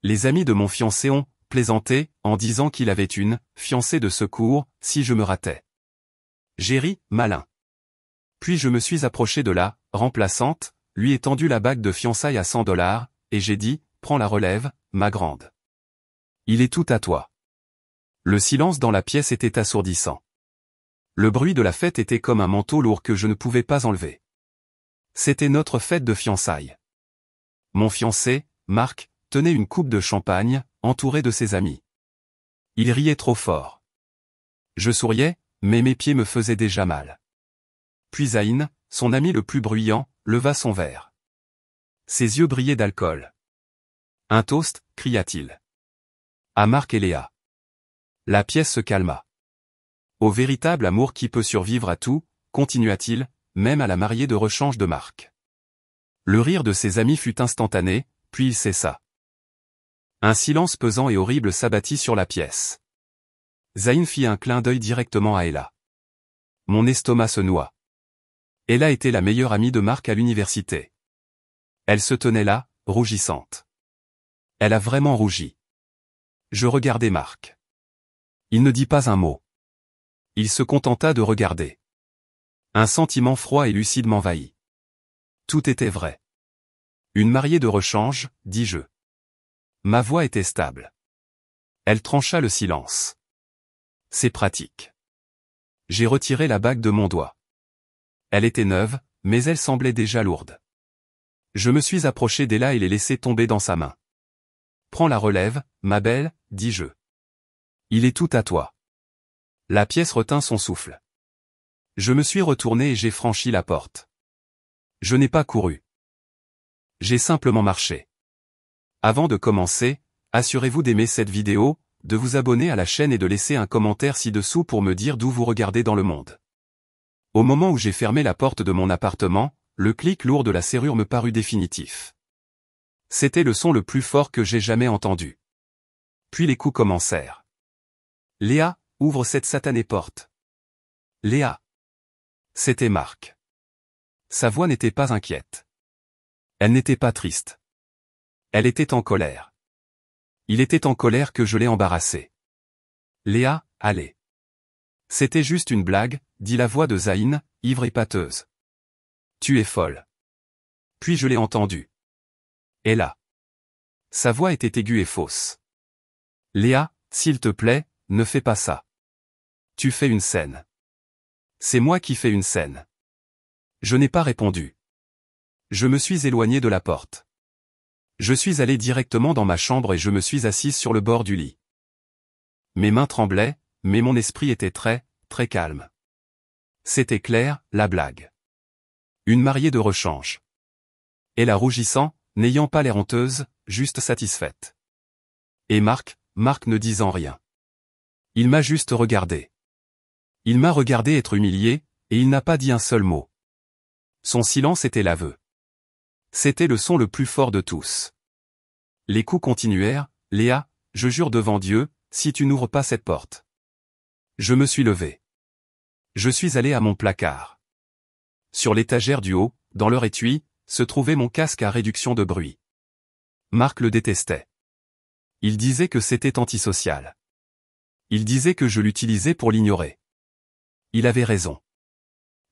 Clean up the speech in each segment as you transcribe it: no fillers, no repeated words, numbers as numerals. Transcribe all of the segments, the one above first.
Les amis de mon fiancé ont plaisanté en disant qu'il avait une fiancée de secours si je me ratais. J'ai ri, malin. Puis je me suis approché de la remplaçante, lui ai tendu la bague de fiançailles à $100, et j'ai dit, prends la relève, ma grande. Il est tout à toi. Le silence dans la pièce était assourdissant. Le bruit de la fête était comme un manteau lourd que je ne pouvais pas enlever. C'était notre fête de fiançailles. Mon fiancé, Marc, tenait une coupe de champagne, entouré de ses amis. Il riait trop fort. Je souriais, mais mes pieds me faisaient déjà mal. Puis Zayn, son ami le plus bruyant, leva son verre. Ses yeux brillaient d'alcool. Un toast, cria-t-il. À Marc et Léa. La pièce se calma. Au véritable amour qui peut survivre à tout, continua-t-il, même à la mariée de rechange de Marc. Le rire de ses amis fut instantané, puis il cessa. Un silence pesant et horrible s'abattit sur la pièce. Zayn fit un clin d'œil directement à Ella. Mon estomac se noua. Ella était la meilleure amie de Marc à l'université. Elle se tenait là, rougissante. Elle a vraiment rougi. Je regardai Marc. Il ne dit pas un mot. Il se contenta de regarder. Un sentiment froid et lucide m'envahit. Tout était vrai. Une mariée de rechange, dis-je. Ma voix était stable. Elle trancha le silence. C'est pratique. J'ai retiré la bague de mon doigt. Elle était neuve, mais elle semblait déjà lourde. Je me suis approché d'Ella et l'ai laissé tomber dans sa main. Prends la relève, ma belle, dis-je. Il est tout à toi. La pièce retint son souffle. Je me suis retourné et j'ai franchi la porte. Je n'ai pas couru. J'ai simplement marché. Avant de commencer, assurez-vous d'aimer cette vidéo, de vous abonner à la chaîne et de laisser un commentaire ci-dessous pour me dire d'où vous regardez dans le monde. Au moment où j'ai fermé la porte de mon appartement, le clic lourd de la serrure me parut définitif. C'était le son le plus fort que j'ai jamais entendu. Puis les coups commencèrent. Léa, ouvre cette satanée porte. Léa. C'était Marc. Sa voix n'était pas inquiète. Elle n'était pas triste. Elle était en colère. Il était en colère que je l'ai embarrassé. Léa, allez. C'était juste une blague, dit la voix de Zayn, ivre et pâteuse. Tu es folle. Puis je l'ai entendu. Et là. Sa voix était aiguë et fausse. Léa, s'il te plaît, ne fais pas ça. Tu fais une scène. C'est moi qui fais une scène. Je n'ai pas répondu. Je me suis éloigné de la porte. Je suis allé directement dans ma chambre et je me suis assise sur le bord du lit. Mes mains tremblaient, mais mon esprit était très, très calme. C'était clair, la blague. Une mariée de rechange. Et la rougissant, n'ayant pas l'air honteuse, juste satisfaite. Et Marc ne disant rien. Il m'a juste regardé. Il m'a regardé être humilié, et il n'a pas dit un seul mot. Son silence était l'aveu. C'était le son le plus fort de tous. Les coups continuèrent, Léa, je jure devant Dieu, si tu n'ouvres pas cette porte. Je me suis levé. Je suis allé à mon placard. Sur l'étagère du haut, dans leur étui, se trouvait mon casque à réduction de bruit. Marc le détestait. Il disait que c'était antisocial. Il disait que je l'utilisais pour l'ignorer. Il avait raison.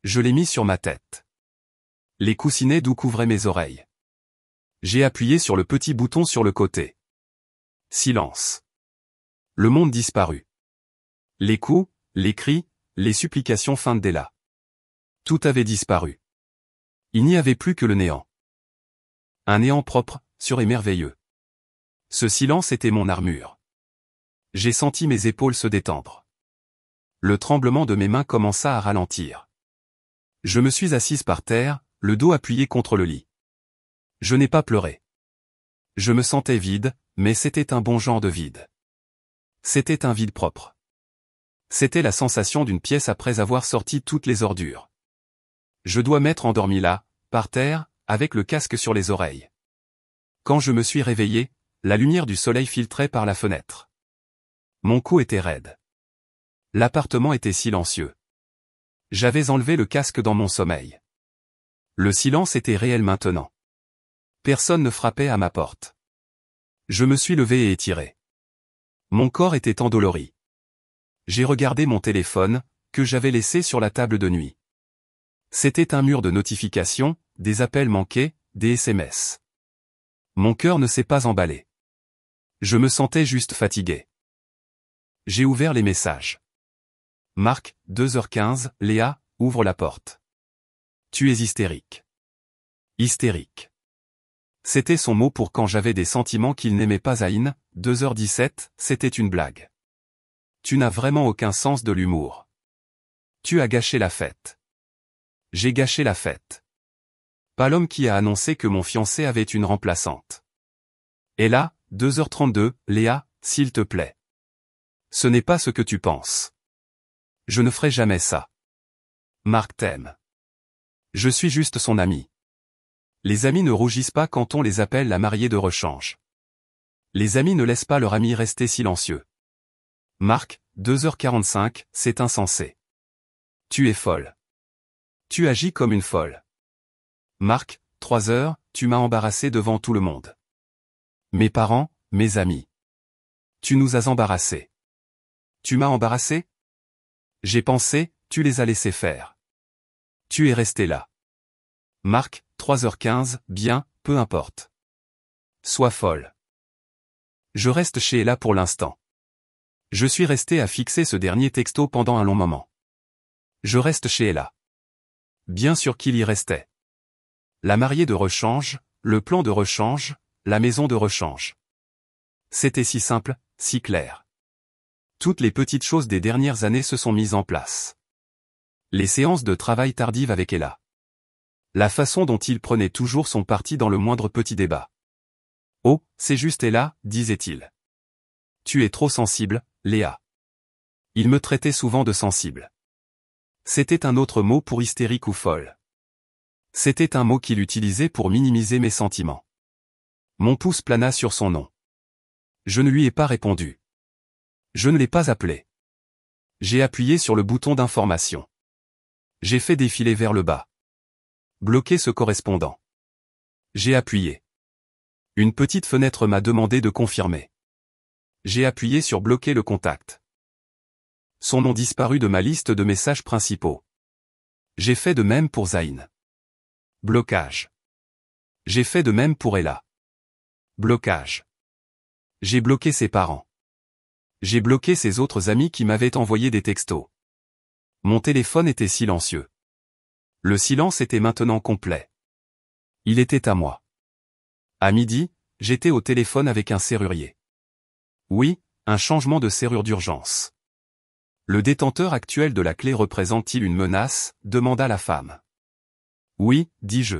Je l'ai mis sur ma tête. Les coussinets doux couvraient mes oreilles. J'ai appuyé sur le petit bouton sur le côté. Silence. Le monde disparut. Les coups, les cris, les supplications feintes d'Ella. Tout avait disparu. Il n'y avait plus que le néant. Un néant propre, sûr et merveilleux. Ce silence était mon armure. J'ai senti mes épaules se détendre. Le tremblement de mes mains commença à ralentir. Je me suis assise par terre, le dos appuyé contre le lit. Je n'ai pas pleuré. Je me sentais vide, mais c'était un bon genre de vide. C'était un vide propre. C'était la sensation d'une pièce après avoir sorti toutes les ordures. Je dois m'être endormi là, par terre, avec le casque sur les oreilles. Quand je me suis réveillé, la lumière du soleil filtrait par la fenêtre. Mon cou était raide. L'appartement était silencieux. J'avais enlevé le casque dans mon sommeil. Le silence était réel maintenant. Personne ne frappait à ma porte. Je me suis levé et étiré. Mon corps était endolori. J'ai regardé mon téléphone, que j'avais laissé sur la table de nuit. C'était un mur de notifications, des appels manqués, des SMS. Mon cœur ne s'est pas emballé. Je me sentais juste fatigué. J'ai ouvert les messages. Marc, 2h15, Léa, ouvre la porte. Tu es hystérique. Hystérique. C'était son mot pour quand j'avais des sentiments qu'il n'aimait pas. Aïn, 2h17, c'était une blague. Tu n'as vraiment aucun sens de l'humour. Tu as gâché la fête. J'ai gâché la fête. Pas l'homme qui a annoncé que mon fiancé avait une remplaçante. Et là, 2h32, Léa, s'il te plaît. Ce n'est pas ce que tu penses. Je ne ferai jamais ça. Marc t'aime. Je suis juste son ami. Les amis ne rougissent pas quand on les appelle la mariée de rechange. Les amis ne laissent pas leur ami rester silencieux. Marc, 2h45, c'est insensé. Tu es folle. Tu agis comme une folle. Marc, 3h, tu m'as embarrassé devant tout le monde. Mes parents, mes amis. Tu nous as embarrassés. Tu m'as embarrassé? J'ai pensé, tu les as laissés faire. Tu es resté là. Marc, 3h15, bien, peu importe. Sois folle. Je reste chez Ella pour l'instant. Je suis resté à fixer ce dernier texto pendant un long moment. Je reste chez Ella. Bien sûr qu'il y restait. La mariée de rechange, le plan de rechange, la maison de rechange. C'était si simple, si clair. Toutes les petites choses des dernières années se sont mises en place. Les séances de travail tardives avec Ella. La façon dont il prenait toujours son parti dans le moindre petit débat. Oh, c'est juste Ella, disait-il. Tu es trop sensible, Léa. Il me traitait souvent de sensible. C'était un autre mot pour hystérique ou folle. C'était un mot qu'il utilisait pour minimiser mes sentiments. Mon pouce plana sur son nom. Je ne lui ai pas répondu. Je ne l'ai pas appelé. J'ai appuyé sur le bouton d'information. J'ai fait défiler vers le bas. Bloquer ce correspondant. J'ai appuyé. Une petite fenêtre m'a demandé de confirmer. J'ai appuyé sur bloquer le contact. Son nom disparut de ma liste de messages principaux. J'ai fait de même pour Zayn. Blocage. J'ai fait de même pour Ella. Blocage. J'ai bloqué ses parents. J'ai bloqué ses autres amis qui m'avaient envoyé des textos. Mon téléphone était silencieux. Le silence était maintenant complet. Il était à moi. À midi, j'étais au téléphone avec un serrurier. Oui, un changement de serrure d'urgence. Le détenteur actuel de la clé représente-t-il une menace, demanda la femme. Oui, dis-je.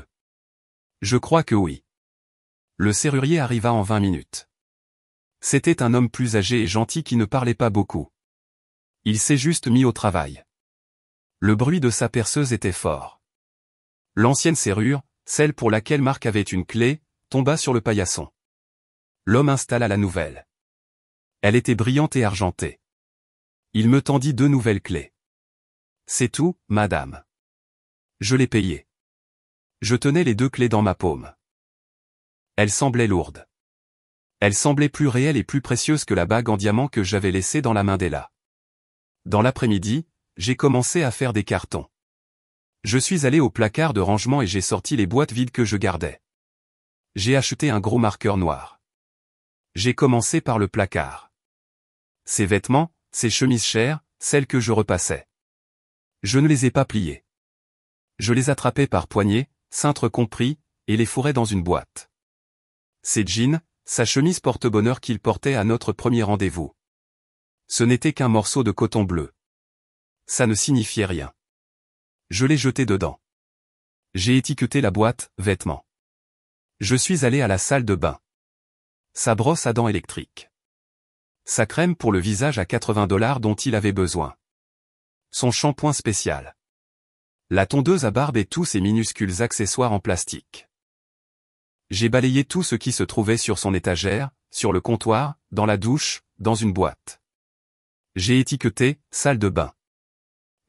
Je crois que oui. Le serrurier arriva en 20 minutes. C'était un homme plus âgé et gentil qui ne parlait pas beaucoup. Il s'est juste mis au travail. Le bruit de sa perceuse était fort. L'ancienne serrure, celle pour laquelle Marc avait une clé, tomba sur le paillasson. L'homme installa la nouvelle. Elle était brillante et argentée. Il me tendit 2 nouvelles clés. C'est tout, madame. Je l'ai payé. Je tenais les 2 clés dans ma paume. Elles semblaient lourdes. Elles semblaient plus réelles et plus précieuses que la bague en diamant que j'avais laissée dans la main d'Ella. Dans l'après-midi, j'ai commencé à faire des cartons. Je suis allé au placard de rangement et j'ai sorti les boîtes vides que je gardais. J'ai acheté un gros marqueur noir. J'ai commencé par le placard. Ces vêtements, ces chemises chères, celles que je repassais. Je ne les ai pas pliées. Je les attrapais par poignées, cintre compris, et les fourrais dans une boîte. Ses jeans, sa chemise porte-bonheur qu'il portait à notre premier rendez-vous. Ce n'était qu'un morceau de coton bleu. Ça ne signifiait rien. Je l'ai jeté dedans. J'ai étiqueté la boîte, vêtements. Je suis allé à la salle de bain. Sa brosse à dents électrique. Sa crème pour le visage à $80 dont il avait besoin. Son shampoing spécial. La tondeuse à barbe et tous ses minuscules accessoires en plastique. J'ai balayé tout ce qui se trouvait sur son étagère, sur le comptoir, dans la douche, dans une boîte. J'ai étiqueté « salle de bain ».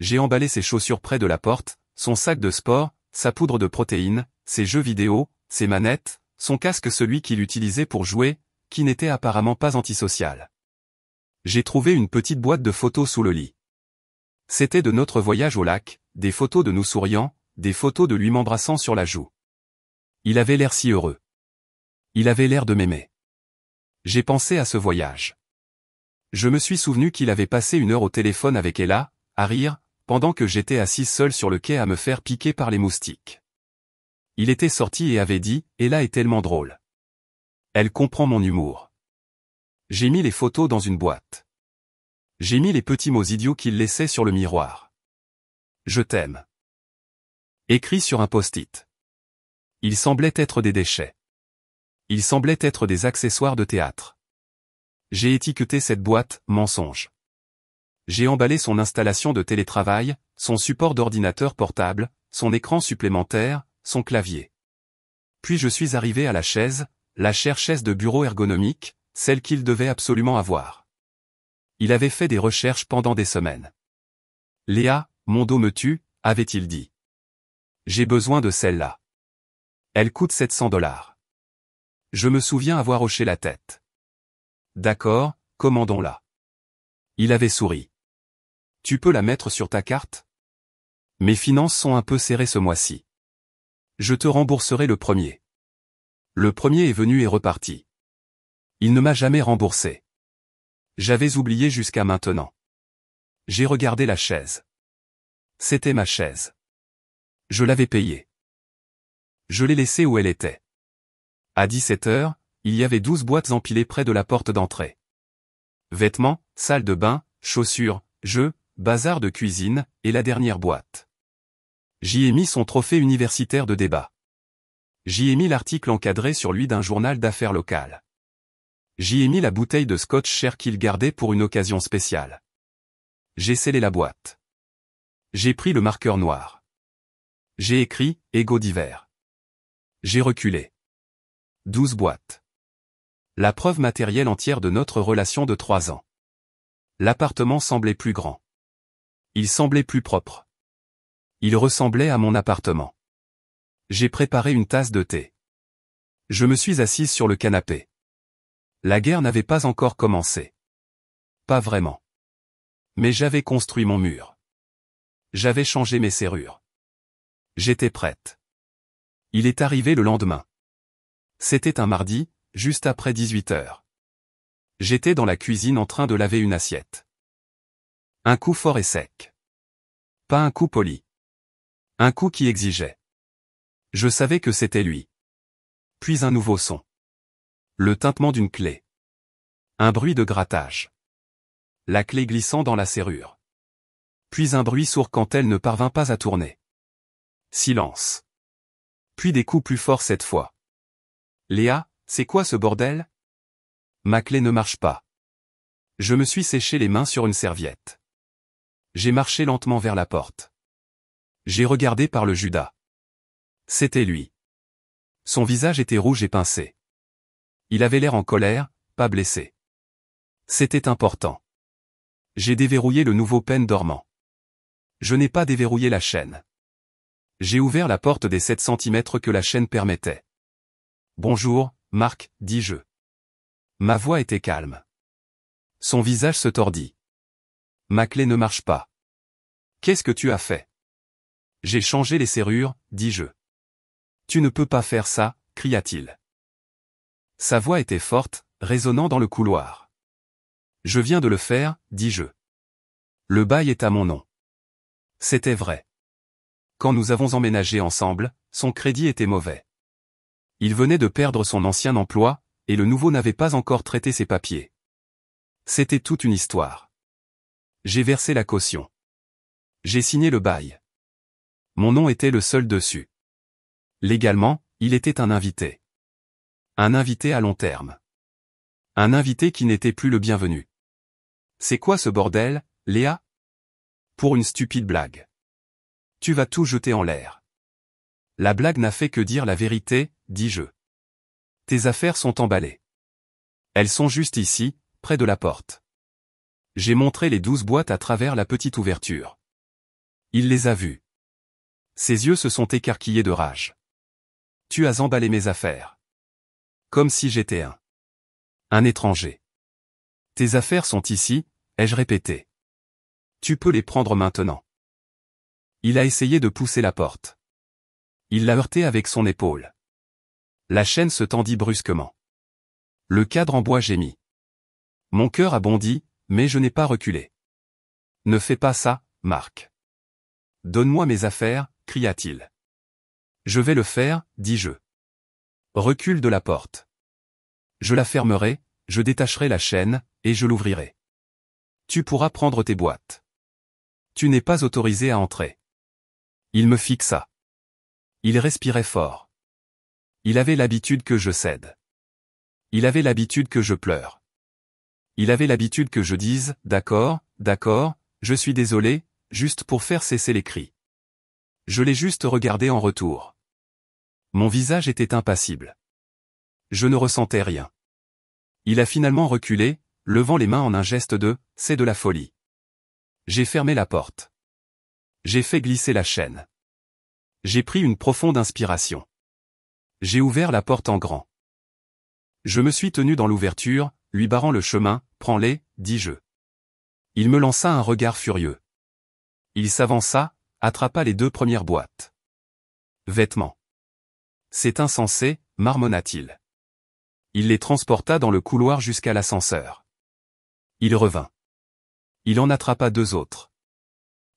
J'ai emballé ses chaussures près de la porte, son sac de sport, sa poudre de protéines, ses jeux vidéo, ses manettes, son casque celui qu'il utilisait pour jouer, qui n'était apparemment pas antisocial. J'ai trouvé une petite boîte de photos sous le lit. C'était de notre voyage au lac, des photos de nous souriant, des photos de lui m'embrassant sur la joue. Il avait l'air si heureux. Il avait l'air de m'aimer. J'ai pensé à ce voyage. Je me suis souvenu qu'il avait passé 1 heure au téléphone avec Ella, à rire, pendant que j'étais assis seul sur le quai à me faire piquer par les moustiques. Il était sorti et avait dit « Ella est tellement drôle. Elle comprend mon humour. » J'ai mis les photos dans une boîte. J'ai mis les petits mots idiots qu'il laissait sur le miroir. Je t'aime. Écrit sur un post-it. Il semblait être des déchets. Il semblait être des accessoires de théâtre. J'ai étiqueté cette boîte « mensonge ». J'ai emballé son installation de télétravail, son support d'ordinateur portable, son écran supplémentaire, son clavier. Puis je suis arrivé à la chaise, la chère chaise de bureau ergonomique, celle qu'il devait absolument avoir. Il avait fait des recherches pendant des semaines. « Léa, mon dos me tue », avait-il dit. « J'ai besoin de celle-là. Elle coûte 700 $. Je me souviens avoir hoché la tête. « D'accord, commandons-la. » Il avait souri. « Tu peux la mettre sur ta carte ? Mes finances sont un peu serrées ce mois-ci. Je te rembourserai le premier. » Le premier est venu et reparti. Il ne m'a jamais remboursé. J'avais oublié jusqu'à maintenant. J'ai regardé la chaise. C'était ma chaise. Je l'avais payée. Je l'ai laissée où elle était. À 17 h, il y avait 12 boîtes empilées près de la porte d'entrée. Vêtements, salle de bain, chaussures, jeux, bazar de cuisine, et la dernière boîte. J'y ai mis son trophée universitaire de débat. J'y ai mis l'article encadré sur lui d'un journal d'affaires local. J'y ai mis la bouteille de scotch cher qu'il gardait pour une occasion spéciale. J'ai scellé la boîte. J'ai pris le marqueur noir. J'ai écrit « Ego divers ». J'ai reculé. 12 boîtes. La preuve matérielle entière de notre relation de 3 ans. L'appartement semblait plus grand. Il semblait plus propre. Il ressemblait à mon appartement. J'ai préparé une tasse de thé. Je me suis assise sur le canapé. La guerre n'avait pas encore commencé. Pas vraiment. Mais j'avais construit mon mur. J'avais changé mes serrures. J'étais prête. Il est arrivé le lendemain. C'était un mardi, juste après 18 h. J'étais dans la cuisine en train de laver une assiette. Un coup fort et sec. Pas un coup poli. Un coup qui exigeait. Je savais que c'était lui. Puis un nouveau son. Le tintement d'une clé. Un bruit de grattage. La clé glissant dans la serrure. Puis un bruit sourd quand elle ne parvint pas à tourner. Silence. Puis des coups plus forts cette fois. Léa, c'est quoi ce bordel ? Ma clé ne marche pas. Je me suis séché les mains sur une serviette. J'ai marché lentement vers la porte. J'ai regardé par le Judas. C'était lui. Son visage était rouge et pincé. Il avait l'air en colère, pas blessé. C'était important. J'ai déverrouillé le nouveau pêne dormant. Je n'ai pas déverrouillé la chaîne. J'ai ouvert la porte des 7 cm que la chaîne permettait. « Bonjour, Marc » dis-je. Ma voix était calme. Son visage se tordit. « Ma clé ne marche pas. »« Qu'est-ce que tu as fait ?»« J'ai changé les serrures » dis-je. « Tu ne peux pas faire ça » cria-t-il. Sa voix était forte, résonnant dans le couloir. « Je viens de le faire » dis-je. Le bail est à mon nom. C'était vrai. Quand nous avons emménagé ensemble, son crédit était mauvais. Il venait de perdre son ancien emploi, et le nouveau n'avait pas encore traité ses papiers. C'était toute une histoire. J'ai versé la caution. J'ai signé le bail. Mon nom était le seul dessus. Légalement, il était un invité. Un invité à long terme. Un invité qui n'était plus le bienvenu. C'est quoi ce bordel, Léa ? Pour une stupide blague. Tu vas tout jeter en l'air. La blague n'a fait que dire la vérité, dis-je. Tes affaires sont emballées. Elles sont juste ici, près de la porte. J'ai montré les 12 boîtes à travers la petite ouverture. Il les a vues. Ses yeux se sont écarquillés de rage. Tu as emballé mes affaires. Comme si j'étais un Un étranger. Tes affaires sont ici, ai-je répété. Tu peux les prendre maintenant. Il a essayé de pousser la porte. Il l'a heurté avec son épaule. La chaîne se tendit brusquement. Le cadre en bois gémit. Mon cœur a bondi, mais je n'ai pas reculé. Ne fais pas ça, Marc. Donne-moi mes affaires, cria-t-il. Je vais le faire, dis-je. Recule de la porte. Je la fermerai, je détacherai la chaîne, et je l'ouvrirai. Tu pourras prendre tes boîtes. Tu n'es pas autorisé à entrer. Il me fixa. Il respirait fort. Il avait l'habitude que je cède. Il avait l'habitude que je pleure. Il avait l'habitude que je dise « D'accord, d'accord, je suis désolé », juste pour faire cesser les cris. Je l'ai juste regardé en retour. Mon visage était impassible. Je ne ressentais rien. Il a finalement reculé, levant les mains en un geste de « c'est de la folie ». J'ai fermé la porte. J'ai fait glisser la chaîne. J'ai pris une profonde inspiration. J'ai ouvert la porte en grand. Je me suis tenu dans l'ouverture, lui barrant le chemin, « Prends-les », dis-je. Il me lança un regard furieux. Il s'avança, attrapa les 2 premières boîtes. Vêtements. C'est insensé, marmonna-t-il. Il les transporta dans le couloir jusqu'à l'ascenseur. Il revint. Il en attrapa 2 autres.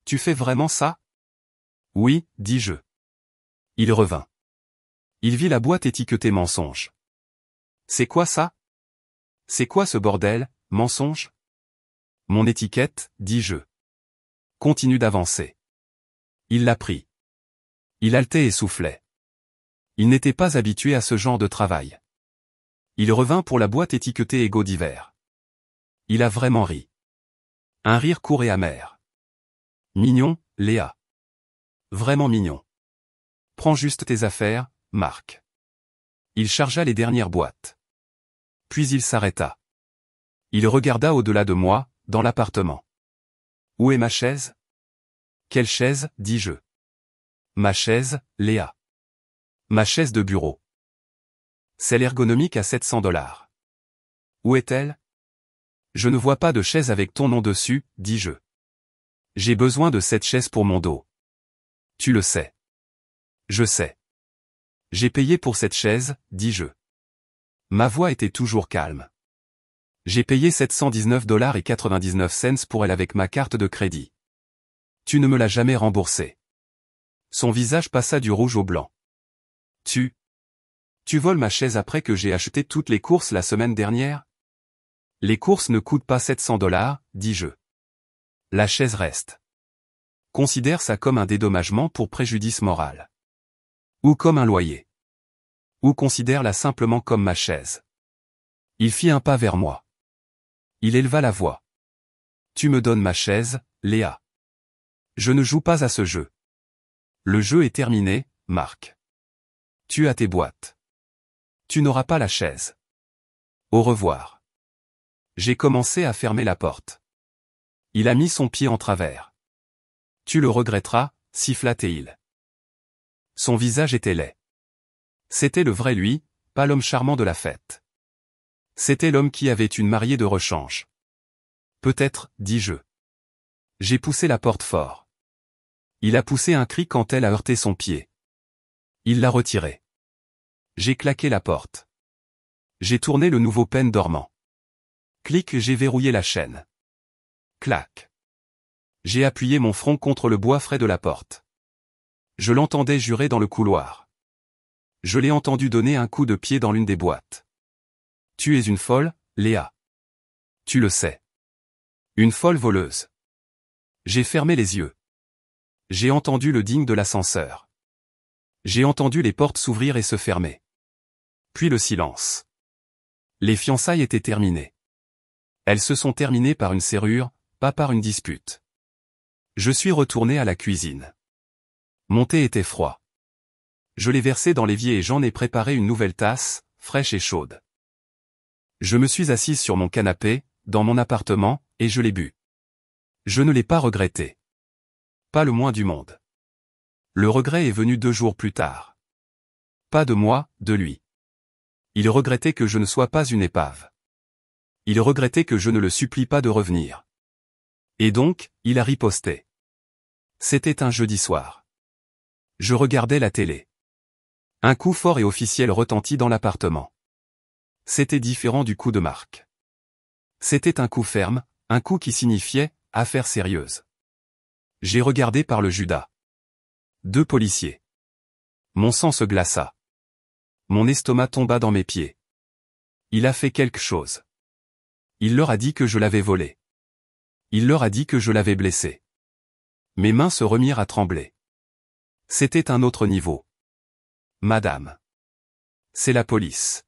Tu fais vraiment ça? Oui, dis-je. Il revint. Il vit la boîte étiquetée mensonge. C'est quoi ça? C'est quoi ce bordel, mensonge? Mon étiquette, dis-je. Continue d'avancer. Il l'a pris. Il haletait et soufflait. Il n'était pas habitué à ce genre de travail. Il revint pour la boîte étiquetée égaux divers. Il a vraiment ri. Un rire court et amer. Mignon, Léa. Vraiment mignon. Prends juste tes affaires, Marc. Il chargea les dernières boîtes. Puis il s'arrêta. Il regarda au-delà de moi, dans l'appartement. Où est ma chaise? Quelle chaise, dis-je. Ma chaise, Léa. Ma chaise de bureau. Celle ergonomique à $700. Où est-elle? Je ne vois pas de chaise avec ton nom dessus, dis-je. J'ai besoin de cette chaise pour mon dos. Tu le sais. Je sais. J'ai payé pour cette chaise, dis-je. Ma voix était toujours calme. J'ai payé $719,99 pour elle avec ma carte de crédit. Tu ne me l'as jamais remboursée. Son visage passa du rouge au blanc. Tu voles ma chaise après que j'ai acheté toutes les courses la semaine dernière? Les courses ne coûtent pas $700, dis-je. La chaise reste. Considère ça comme un dédommagement pour préjudice moral. Ou comme un loyer. Ou considère-la simplement comme ma chaise. Il fit un pas vers moi. Il éleva la voix. Tu me donnes ma chaise, Léa. Je ne joue pas à ce jeu. Le jeu est terminé, Marc. Tu as tes boîtes. Tu n'auras pas la chaise. Au revoir. J'ai commencé à fermer la porte. Il a mis son pied en travers. Tu le regretteras, siffla-t-il. Son visage était laid. C'était le vrai lui, pas l'homme charmant de la fête. C'était l'homme qui avait une mariée de rechange. Peut-être, dis-je. J'ai poussé la porte fort. Il a poussé un cri quand elle a heurté son pied. Il l'a retiré. J'ai claqué la porte. J'ai tourné le nouveau pen dormant. Clic, j'ai verrouillé la chaîne. Clac. J'ai appuyé mon front contre le bois frais de la porte. Je l'entendais jurer dans le couloir. Je l'ai entendu donner un coup de pied dans l'une des boîtes. Tu es une folle, Léa. Tu le sais. Une folle voleuse. J'ai fermé les yeux. J'ai entendu le ding de l'ascenseur. J'ai entendu les portes s'ouvrir et se fermer. Puis le silence. Les fiançailles étaient terminées. Elles se sont terminées par une serrure, pas par une dispute. Je suis retourné à la cuisine. Mon thé était froid. Je l'ai versé dans l'évier et j'en ai préparé une nouvelle tasse, fraîche et chaude. Je me suis assise sur mon canapé, dans mon appartement, et je l'ai bu. Je ne l'ai pas regretté. Pas le moins du monde. Le regret est venu 2 jours plus tard. Pas de moi, de lui. Il regrettait que je ne sois pas une épave. Il regrettait que je ne le supplie pas de revenir. Et donc, il a riposté. C'était un jeudi soir. Je regardais la télé. Un coup fort et officiel retentit dans l'appartement. C'était différent du coup de Marc. C'était un coup ferme, un coup qui signifiait « affaire sérieuse ». J'ai regardé par le Judas. 2 policiers. Mon sang se glaça. Mon estomac tomba dans mes pieds. Il a fait quelque chose. Il leur a dit que je l'avais volé. Il leur a dit que je l'avais blessé. Mes mains se remirent à trembler. C'était un autre niveau. Madame. C'est la police.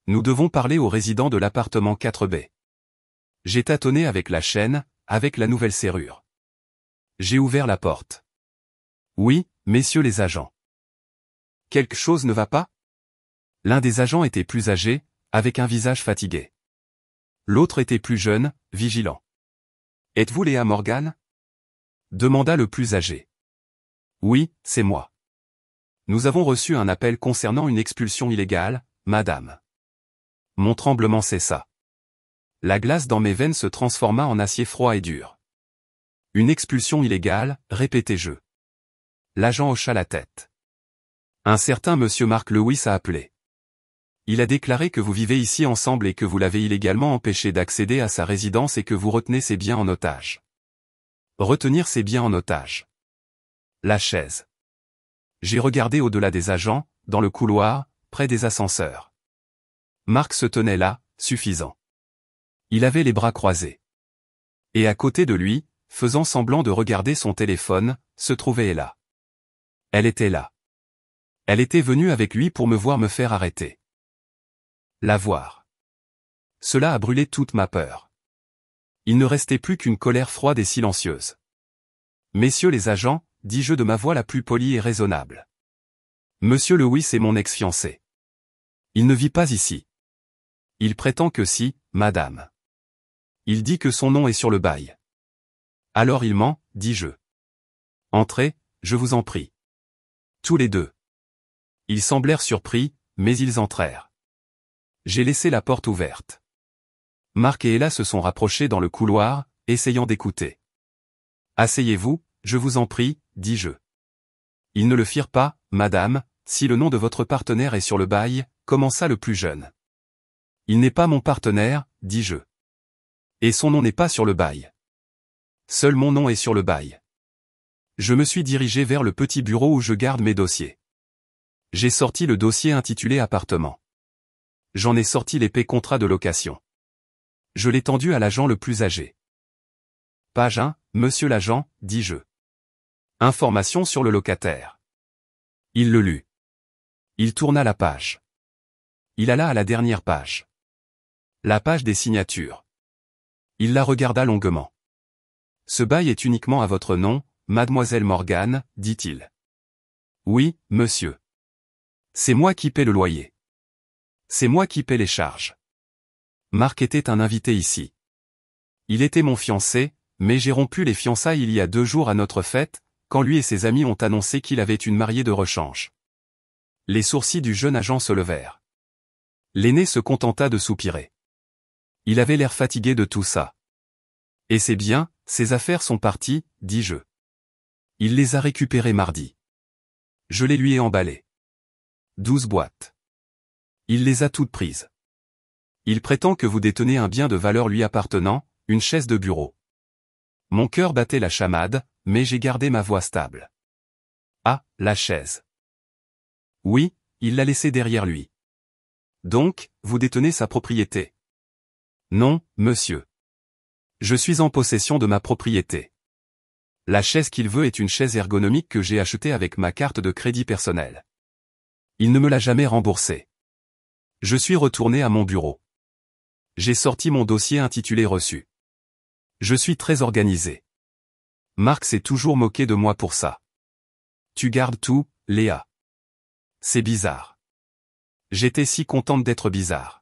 Nous devons parler aux résidents de l'appartement 4B. J'ai tâtonné avec la chaîne, avec la nouvelle serrure. J'ai ouvert la porte. Oui, messieurs les agents. Quelque chose ne va pas? L'un des agents était plus âgé, avec un visage fatigué. L'autre était plus jeune, vigilant. Êtes-vous Léa Morgan? Demanda le plus âgé. Oui, c'est moi. Nous avons reçu un appel concernant une expulsion illégale, madame. Mon tremblement cessa. La glace dans mes veines se transforma en acier froid et dur. Une expulsion illégale, répétai-je. L'agent hocha la tête. Un certain monsieur Mark Lewis a appelé. Il a déclaré que vous vivez ici ensemble et que vous l'avez illégalement empêché d'accéder à sa résidence et que vous retenez ses biens en otage. Retenir ses biens en otage. La chaise. J'ai regardé au-delà des agents, dans le couloir, près des ascenseurs. Marc se tenait là, suffisant. Il avait les bras croisés. Et à côté de lui, faisant semblant de regarder son téléphone, se trouvait Ella. Elle était là. Elle était venue avec lui pour me voir me faire arrêter. La voir. Cela a brûlé toute ma peur. Il ne restait plus qu'une colère froide et silencieuse. Messieurs les agents, dis-je de ma voix la plus polie et raisonnable. Monsieur Lewis est mon ex-fiancé. Il ne vit pas ici. Il prétend que si, madame. Il dit que son nom est sur le bail. Alors il ment, dis-je. Entrez, je vous en prie. Tous les deux. Ils semblèrent surpris, mais ils entrèrent. J'ai laissé la porte ouverte. Marc et Ella se sont rapprochés dans le couloir, essayant d'écouter. Asseyez-vous, je vous en prie, dis-je. Ils ne le firent pas, madame, si le nom de votre partenaire est sur le bail, commença le plus jeune. Il n'est pas mon partenaire, dis-je. Et son nom n'est pas sur le bail. Seul mon nom est sur le bail. Je me suis dirigé vers le petit bureau où je garde mes dossiers. J'ai sorti le dossier intitulé appartement. J'en ai sorti l'épais contrat de location. Je l'ai tendu à l'agent le plus âgé. Page 1, monsieur l'agent, dis-je. Information sur le locataire. Il le lut. Il tourna la page. Il alla à la dernière page. La page des signatures. Il la regarda longuement. Ce bail est uniquement à votre nom, mademoiselle Morgan, dit-il. Oui, monsieur. C'est moi qui paie le loyer. C'est moi qui paie les charges. Marc était un invité ici. Il était mon fiancé, mais j'ai rompu les fiançailles il y a 2 jours à notre fête, quand lui et ses amis ont annoncé qu'il avait une mariée de rechange. Les sourcils du jeune agent se levèrent. L'aîné se contenta de soupirer. Il avait l'air fatigué de tout ça. Et c'est bien, ses affaires sont parties, dis-je. Il les a récupérées mardi. Je les lui ai emballées. 12 boîtes. Il les a toutes prises. Il prétend que vous détenez un bien de valeur lui appartenant, une chaise de bureau. Mon cœur battait la chamade, mais j'ai gardé ma voix stable. Ah, la chaise. Oui, il l'a laissée derrière lui. Donc, vous détenez sa propriété. Non, monsieur. Je suis en possession de ma propriété. La chaise qu'il veut est une chaise ergonomique que j'ai achetée avec ma carte de crédit personnelle. Il ne me l'a jamais remboursée. Je suis retourné à mon bureau. J'ai sorti mon dossier intitulé reçu. Je suis très organisé. Marc s'est toujours moqué de moi pour ça. Tu gardes tout, Léa. C'est bizarre. J'étais si contente d'être bizarre.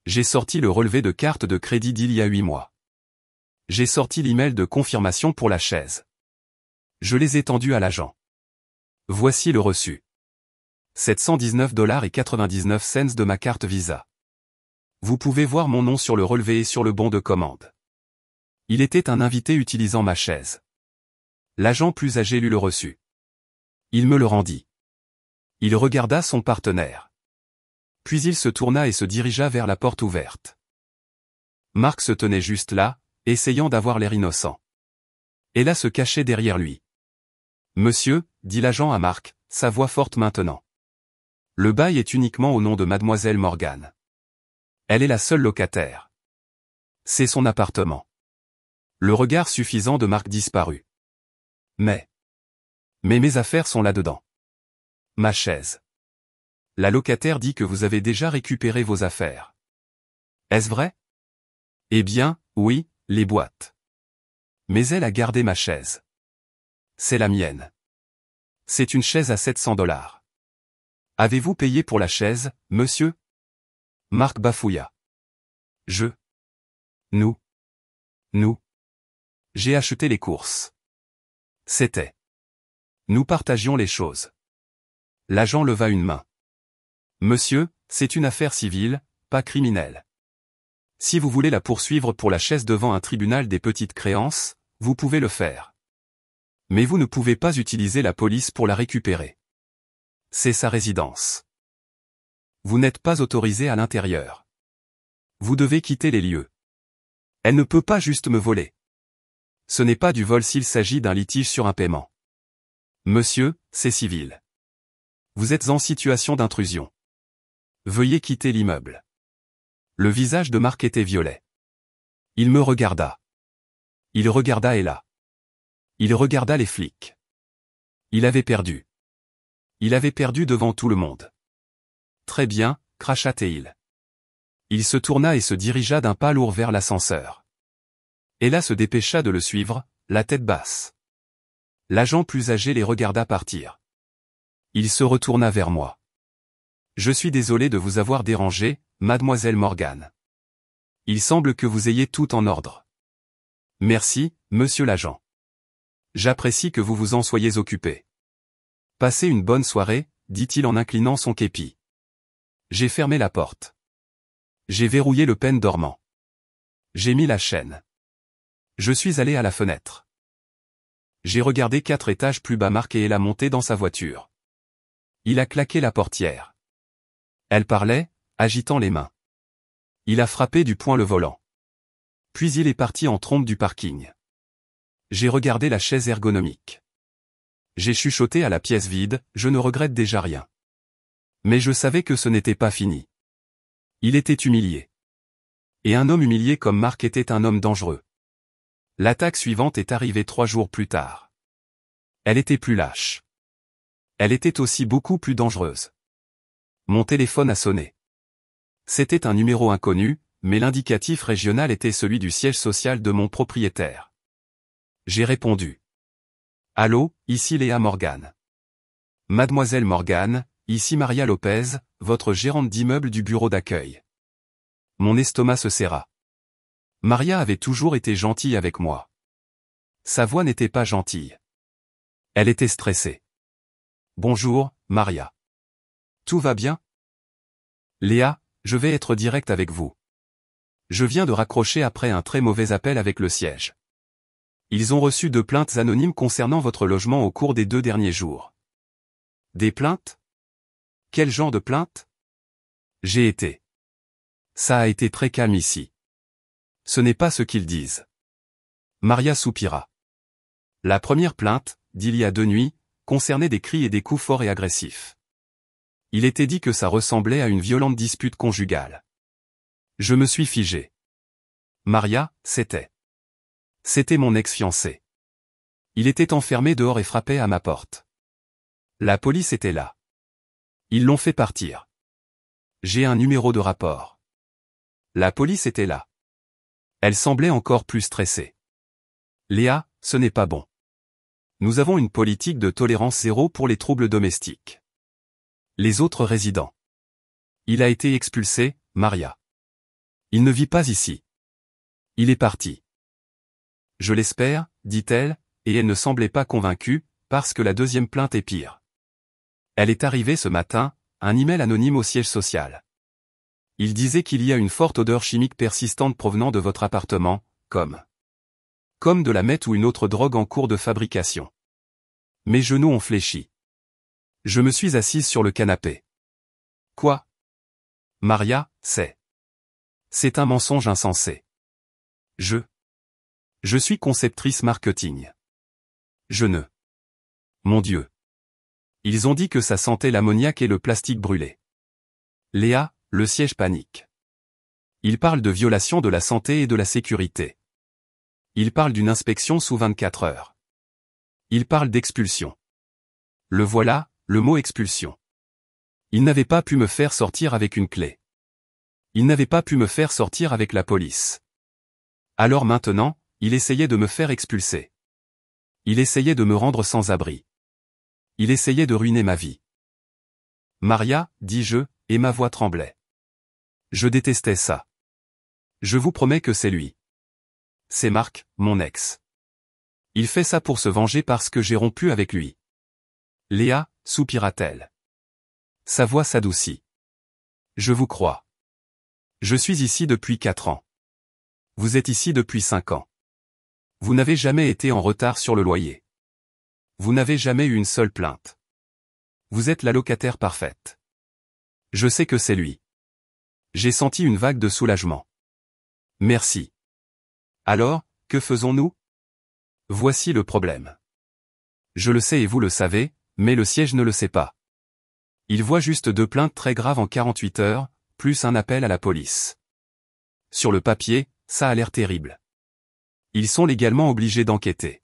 J'ai sorti le relevé de carte de crédit d'il y a 8 mois. J'ai sorti l'email de confirmation pour la chaise. Je les ai tendus à l'agent. Voici le reçu. $719,99 de ma carte Visa. Vous pouvez voir mon nom sur le relevé et sur le bon de commande. Il était un invité utilisant ma chaise. L'agent plus âgé lut le reçu. Il me le rendit. Il regarda son partenaire. Puis il se tourna et se dirigea vers la porte ouverte. Marc se tenait juste là, essayant d'avoir l'air innocent. Ella se cachait derrière lui. Monsieur, dit l'agent à Marc, sa voix forte maintenant. Le bail est uniquement au nom de mademoiselle Morgan. Elle est la seule locataire. C'est son appartement. Le regard suffisant de Marc disparut. Mais mes affaires sont là-dedans. Ma chaise. La locataire dit que vous avez déjà récupéré vos affaires. Est-ce vrai? Eh bien, oui, les boîtes. Mais elle a gardé ma chaise. C'est la mienne. C'est une chaise à 700 $. Avez-vous payé pour la chaise, monsieur? Marc bafouilla. Nous. J'ai acheté les courses. C'était. Nous partagions les choses. L'agent leva une main. Monsieur, c'est une affaire civile, pas criminelle. Si vous voulez la poursuivre pour la chaise devant un tribunal des petites créances, vous pouvez le faire. Mais vous ne pouvez pas utiliser la police pour la récupérer. C'est sa résidence. Vous n'êtes pas autorisé à l'intérieur. Vous devez quitter les lieux. Elle ne peut pas juste me voler. Ce n'est pas du vol s'il s'agit d'un litige sur un paiement. Monsieur, c'est civil. Vous êtes en situation d'intrusion. Veuillez quitter l'immeuble. Le visage de Marc était violet. Il me regarda. Il regarda Ella. Il regarda les flics. Il avait perdu. Il avait perdu devant tout le monde. Très bien, cracha-t-il. Il se tourna et se dirigea d'un pas lourd vers l'ascenseur. Ella se dépêcha de le suivre, la tête basse. L'agent plus âgé les regarda partir. Il se retourna vers moi. Je suis désolé de vous avoir dérangé, mademoiselle Morgan. Il semble que vous ayez tout en ordre. Merci, monsieur l'agent. J'apprécie que vous vous en soyez occupé. Passez une bonne soirée, dit-il en inclinant son képi. J'ai fermé la porte. J'ai verrouillé le pen dormant. J'ai mis la chaîne. Je suis allé à la fenêtre. J'ai regardé 4 étages plus bas Marc et Ella monter dans sa voiture. Il a claqué la portière. Elle parlait, agitant les mains. Il a frappé du poing le volant. Puis il est parti en trombe du parking. J'ai regardé la chaise ergonomique. J'ai chuchoté à la pièce vide, je ne regrette déjà rien. Mais je savais que ce n'était pas fini. Il était humilié. Et un homme humilié comme Marc était un homme dangereux. L'attaque suivante est arrivée 3 jours plus tard. Elle était plus lâche. Elle était aussi beaucoup plus dangereuse. Mon téléphone a sonné. C'était un numéro inconnu, mais l'indicatif régional était celui du siège social de mon propriétaire. J'ai répondu. Allô, ici Léa Morgan. Mademoiselle Morgan, ici Maria Lopez, votre gérante d'immeuble du bureau d'accueil. Mon estomac se serra. Maria avait toujours été gentille avec moi. Sa voix n'était pas gentille. Elle était stressée. Bonjour, Maria. Tout va bien? Léa, je vais être direct avec vous. Je viens de raccrocher après un très mauvais appel avec le siège. Ils ont reçu 2 plaintes anonymes concernant votre logement au cours des 2 derniers jours. Des plaintes? Quel genre de plaintes? J'ai été. Ça a été très calme ici. Ce n'est pas ce qu'ils disent. Maria soupira. La première plainte, d'il y a 2 nuits, concernait des cris et des coups forts et agressifs. Il était dit que ça ressemblait à une violente dispute conjugale. Je me suis figé. Maria, c'était mon ex-fiancé. Il était enfermé dehors et frappait à ma porte. La police était là. Ils l'ont fait partir. J'ai un numéro de rapport. La police était là. Elle semblait encore plus stressée. Léa, ce n'est pas bon. Nous avons une politique de tolérance zéro pour les troubles domestiques. Les autres résidents. Il a été expulsé, Maria. Il ne vit pas ici. Il est parti. Je l'espère, dit-elle, et elle ne semblait pas convaincue, parce que la deuxième plainte est pire. Elle est arrivée ce matin, un email anonyme au siège social. Il disait qu'il y a une forte odeur chimique persistante provenant de votre appartement, comme de la meth ou une autre drogue en cours de fabrication. Mes genoux ont fléchi. Je me suis assise sur le canapé. Quoi? Maria, c'est un mensonge insensé. Je suis conceptrice marketing. Mon Dieu. Ils ont dit que ça sentait l'ammoniac et le plastique brûlé. Léa, le siège panique. Ils parlent de violation de la santé et de la sécurité. Ils parlent d'une inspection sous 24 heures. Ils parlent d'expulsion. Le voilà, le mot expulsion. Ils n'avaient pas pu me faire sortir avec une clé. Ils n'avaient pas pu me faire sortir avec la police. Alors maintenant, il essayait de me faire expulser. Il essayait de me rendre sans abri. Il essayait de ruiner ma vie. Maria, dis-je, et ma voix tremblait. Je détestais ça. Je vous promets que c'est lui. C'est Marc, mon ex. Il fait ça pour se venger parce que j'ai rompu avec lui. Léa, soupira-t-elle. Sa voix s'adoucit. Je vous crois. Je suis ici depuis 4 ans. Vous êtes ici depuis 5 ans. Vous n'avez jamais été en retard sur le loyer. Vous n'avez jamais eu une seule plainte. Vous êtes la locataire parfaite. Je sais que c'est lui. J'ai senti une vague de soulagement. Merci. Alors, que faisons-nous? Voici le problème. Je le sais et vous le savez, mais le siège ne le sait pas. Il voit juste 2 plaintes très graves en 48 heures, plus un appel à la police. Sur le papier, ça a l'air terrible. Ils sont légalement obligés d'enquêter.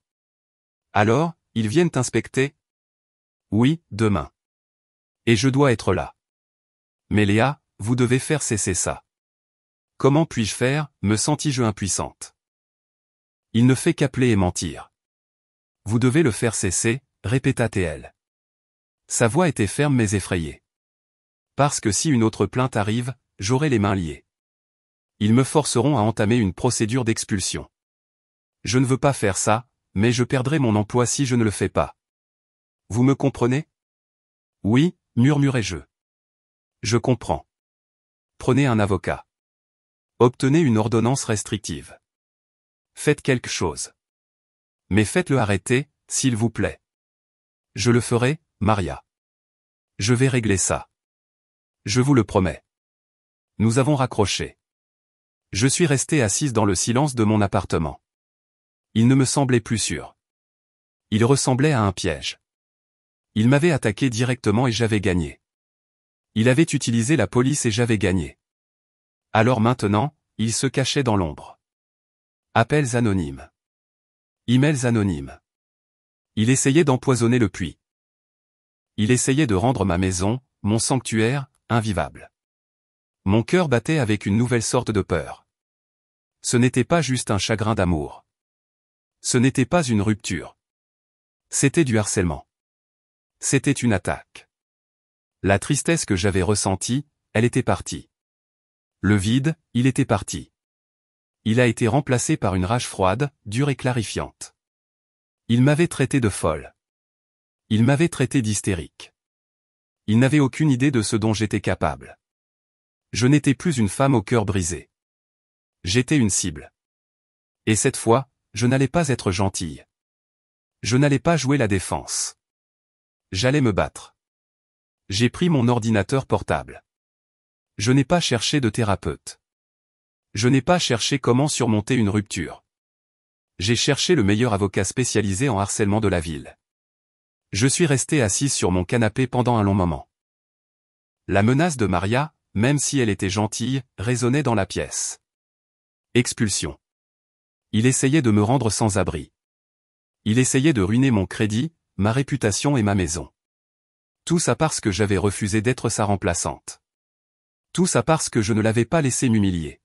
Alors, ils viennent inspecter? Oui, demain. Et je dois être là. Mais Léa, vous devez faire cesser ça. Comment puis-je faire, me sentis-je impuissante. Il ne fait qu'appeler et mentir. Vous devez le faire cesser, répéta-t-elle. Sa voix était ferme mais effrayée. Parce que si une autre plainte arrive, j'aurai les mains liées. Ils me forceront à entamer une procédure d'expulsion. Je ne veux pas faire ça, mais je perdrai mon emploi si je ne le fais pas. Vous me comprenez? Oui, murmurai-je. Je comprends. Prenez un avocat. Obtenez une ordonnance restrictive. Faites quelque chose. Mais faites-le arrêter, s'il vous plaît. Je le ferai, Maria. Je vais régler ça. Je vous le promets. Nous avons raccroché. Je suis restée assise dans le silence de mon appartement. Il ne me semblait plus sûr. Il ressemblait à un piège. Il m'avait attaqué directement et j'avais gagné. Il avait utilisé la police et j'avais gagné. Alors maintenant, il se cachait dans l'ombre. Appels anonymes. Emails anonymes. Il essayait d'empoisonner le puits. Il essayait de rendre ma maison, mon sanctuaire, invivable. Mon cœur battait avec une nouvelle sorte de peur. Ce n'était pas juste un chagrin d'amour. Ce n'était pas une rupture. C'était du harcèlement. C'était une attaque. La tristesse que j'avais ressentie, elle était partie. Le vide, il était parti. Il a été remplacé par une rage froide, dure et clarifiante. Il m'avait traité de folle. Il m'avait traité d'hystérique. Il n'avait aucune idée de ce dont j'étais capable. Je n'étais plus une femme au cœur brisé. J'étais une cible. Et cette fois, je n'allais pas être gentille. Je n'allais pas jouer la défense. J'allais me battre. J'ai pris mon ordinateur portable. Je n'ai pas cherché de thérapeute. Je n'ai pas cherché comment surmonter une rupture. J'ai cherché le meilleur avocat spécialisé en harcèlement de la ville. Je suis resté assise sur mon canapé pendant un long moment. La menace de Maria, même si elle était gentille, résonnait dans la pièce. Expulsion. Il essayait de me rendre sans abri. Il essayait de ruiner mon crédit, ma réputation et ma maison. Tout ça parce que j'avais refusé d'être sa remplaçante. Tout ça parce que je ne l'avais pas laissé m'humilier.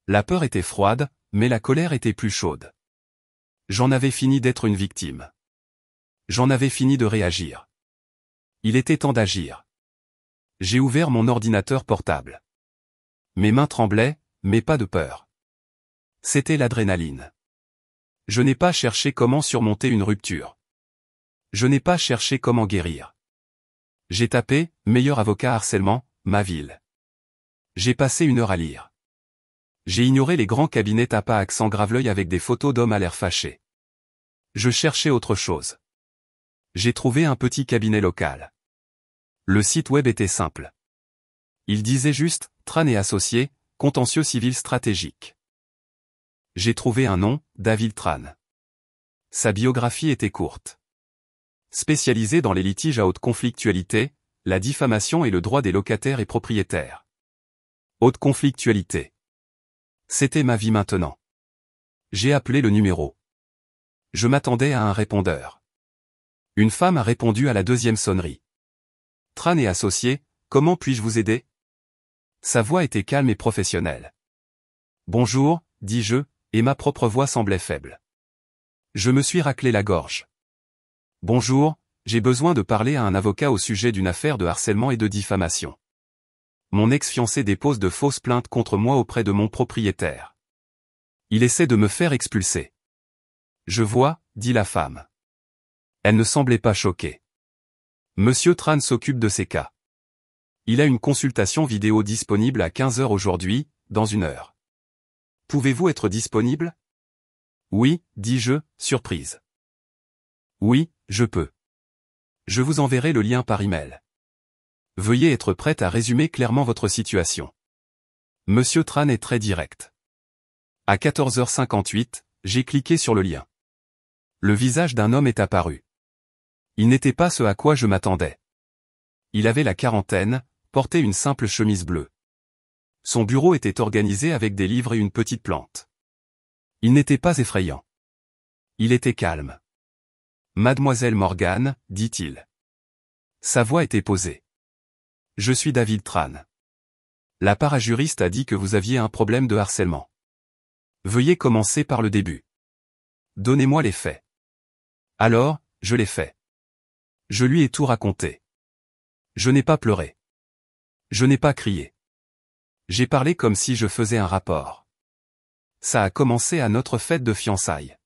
La peur était froide, mais la colère était plus chaude. J'en avais fini d'être une victime. J'en avais fini de réagir. Il était temps d'agir. J'ai ouvert mon ordinateur portable. Mes mains tremblaient, mais pas de peur. C'était l'adrénaline. Je n'ai pas cherché comment surmonter une rupture. Je n'ai pas cherché comment guérir. J'ai tapé, meilleur avocat harcèlement, ma ville. J'ai passé 1 heure à lire. J'ai ignoré les grands cabinets tapas accent grave-l'œil avec des photos d'hommes à l'air fâchés. Je cherchais autre chose. J'ai trouvé un petit cabinet local. Le site web était simple. Il disait juste, Tran et Associés, contentieux civil stratégique. J'ai trouvé un nom, David Tran. Sa biographie était courte. Spécialisé dans les litiges à haute conflictualité, la diffamation et le droit des locataires et propriétaires. Haute conflictualité. C'était ma vie maintenant. J'ai appelé le numéro. Je m'attendais à un répondeur. Une femme a répondu à la 2e sonnerie. Tran et Associés, comment puis-je vous aider? Sa voix était calme et professionnelle. Bonjour, dis-je, et ma propre voix semblait faible. Je me suis raclé la gorge. Bonjour, j'ai besoin de parler à un avocat au sujet d'une affaire de harcèlement et de diffamation. Mon ex-fiancé dépose de fausses plaintes contre moi auprès de mon propriétaire. Il essaie de me faire expulser. Je vois, dit la femme. Elle ne semblait pas choquée. Monsieur Tran s'occupe de ces cas. Il a une consultation vidéo disponible à 15 h aujourd'hui, dans 1 heure. Pouvez-vous être disponible? Oui, dis-je, surprise. Oui, je peux. Je vous enverrai le lien par email. Veuillez être prête à résumer clairement votre situation. Monsieur Tran est très direct. À 14h58, j'ai cliqué sur le lien. Le visage d'un homme est apparu. Il n'était pas ce à quoi je m'attendais. Il avait la quarantaine, portait une simple chemise bleue. Son bureau était organisé avec des livres et une petite plante. Il n'était pas effrayant. Il était calme. Mademoiselle Morgan, dit-il. Sa voix était posée. Je suis David Tran. La parajuriste a dit que vous aviez un problème de harcèlement. Veuillez commencer par le début. Donnez-moi les faits. Alors, je les faits. Je lui ai tout raconté. Je n'ai pas pleuré. Je n'ai pas crié. J'ai parlé comme si je faisais un rapport. Ça a commencé à notre fête de fiançailles.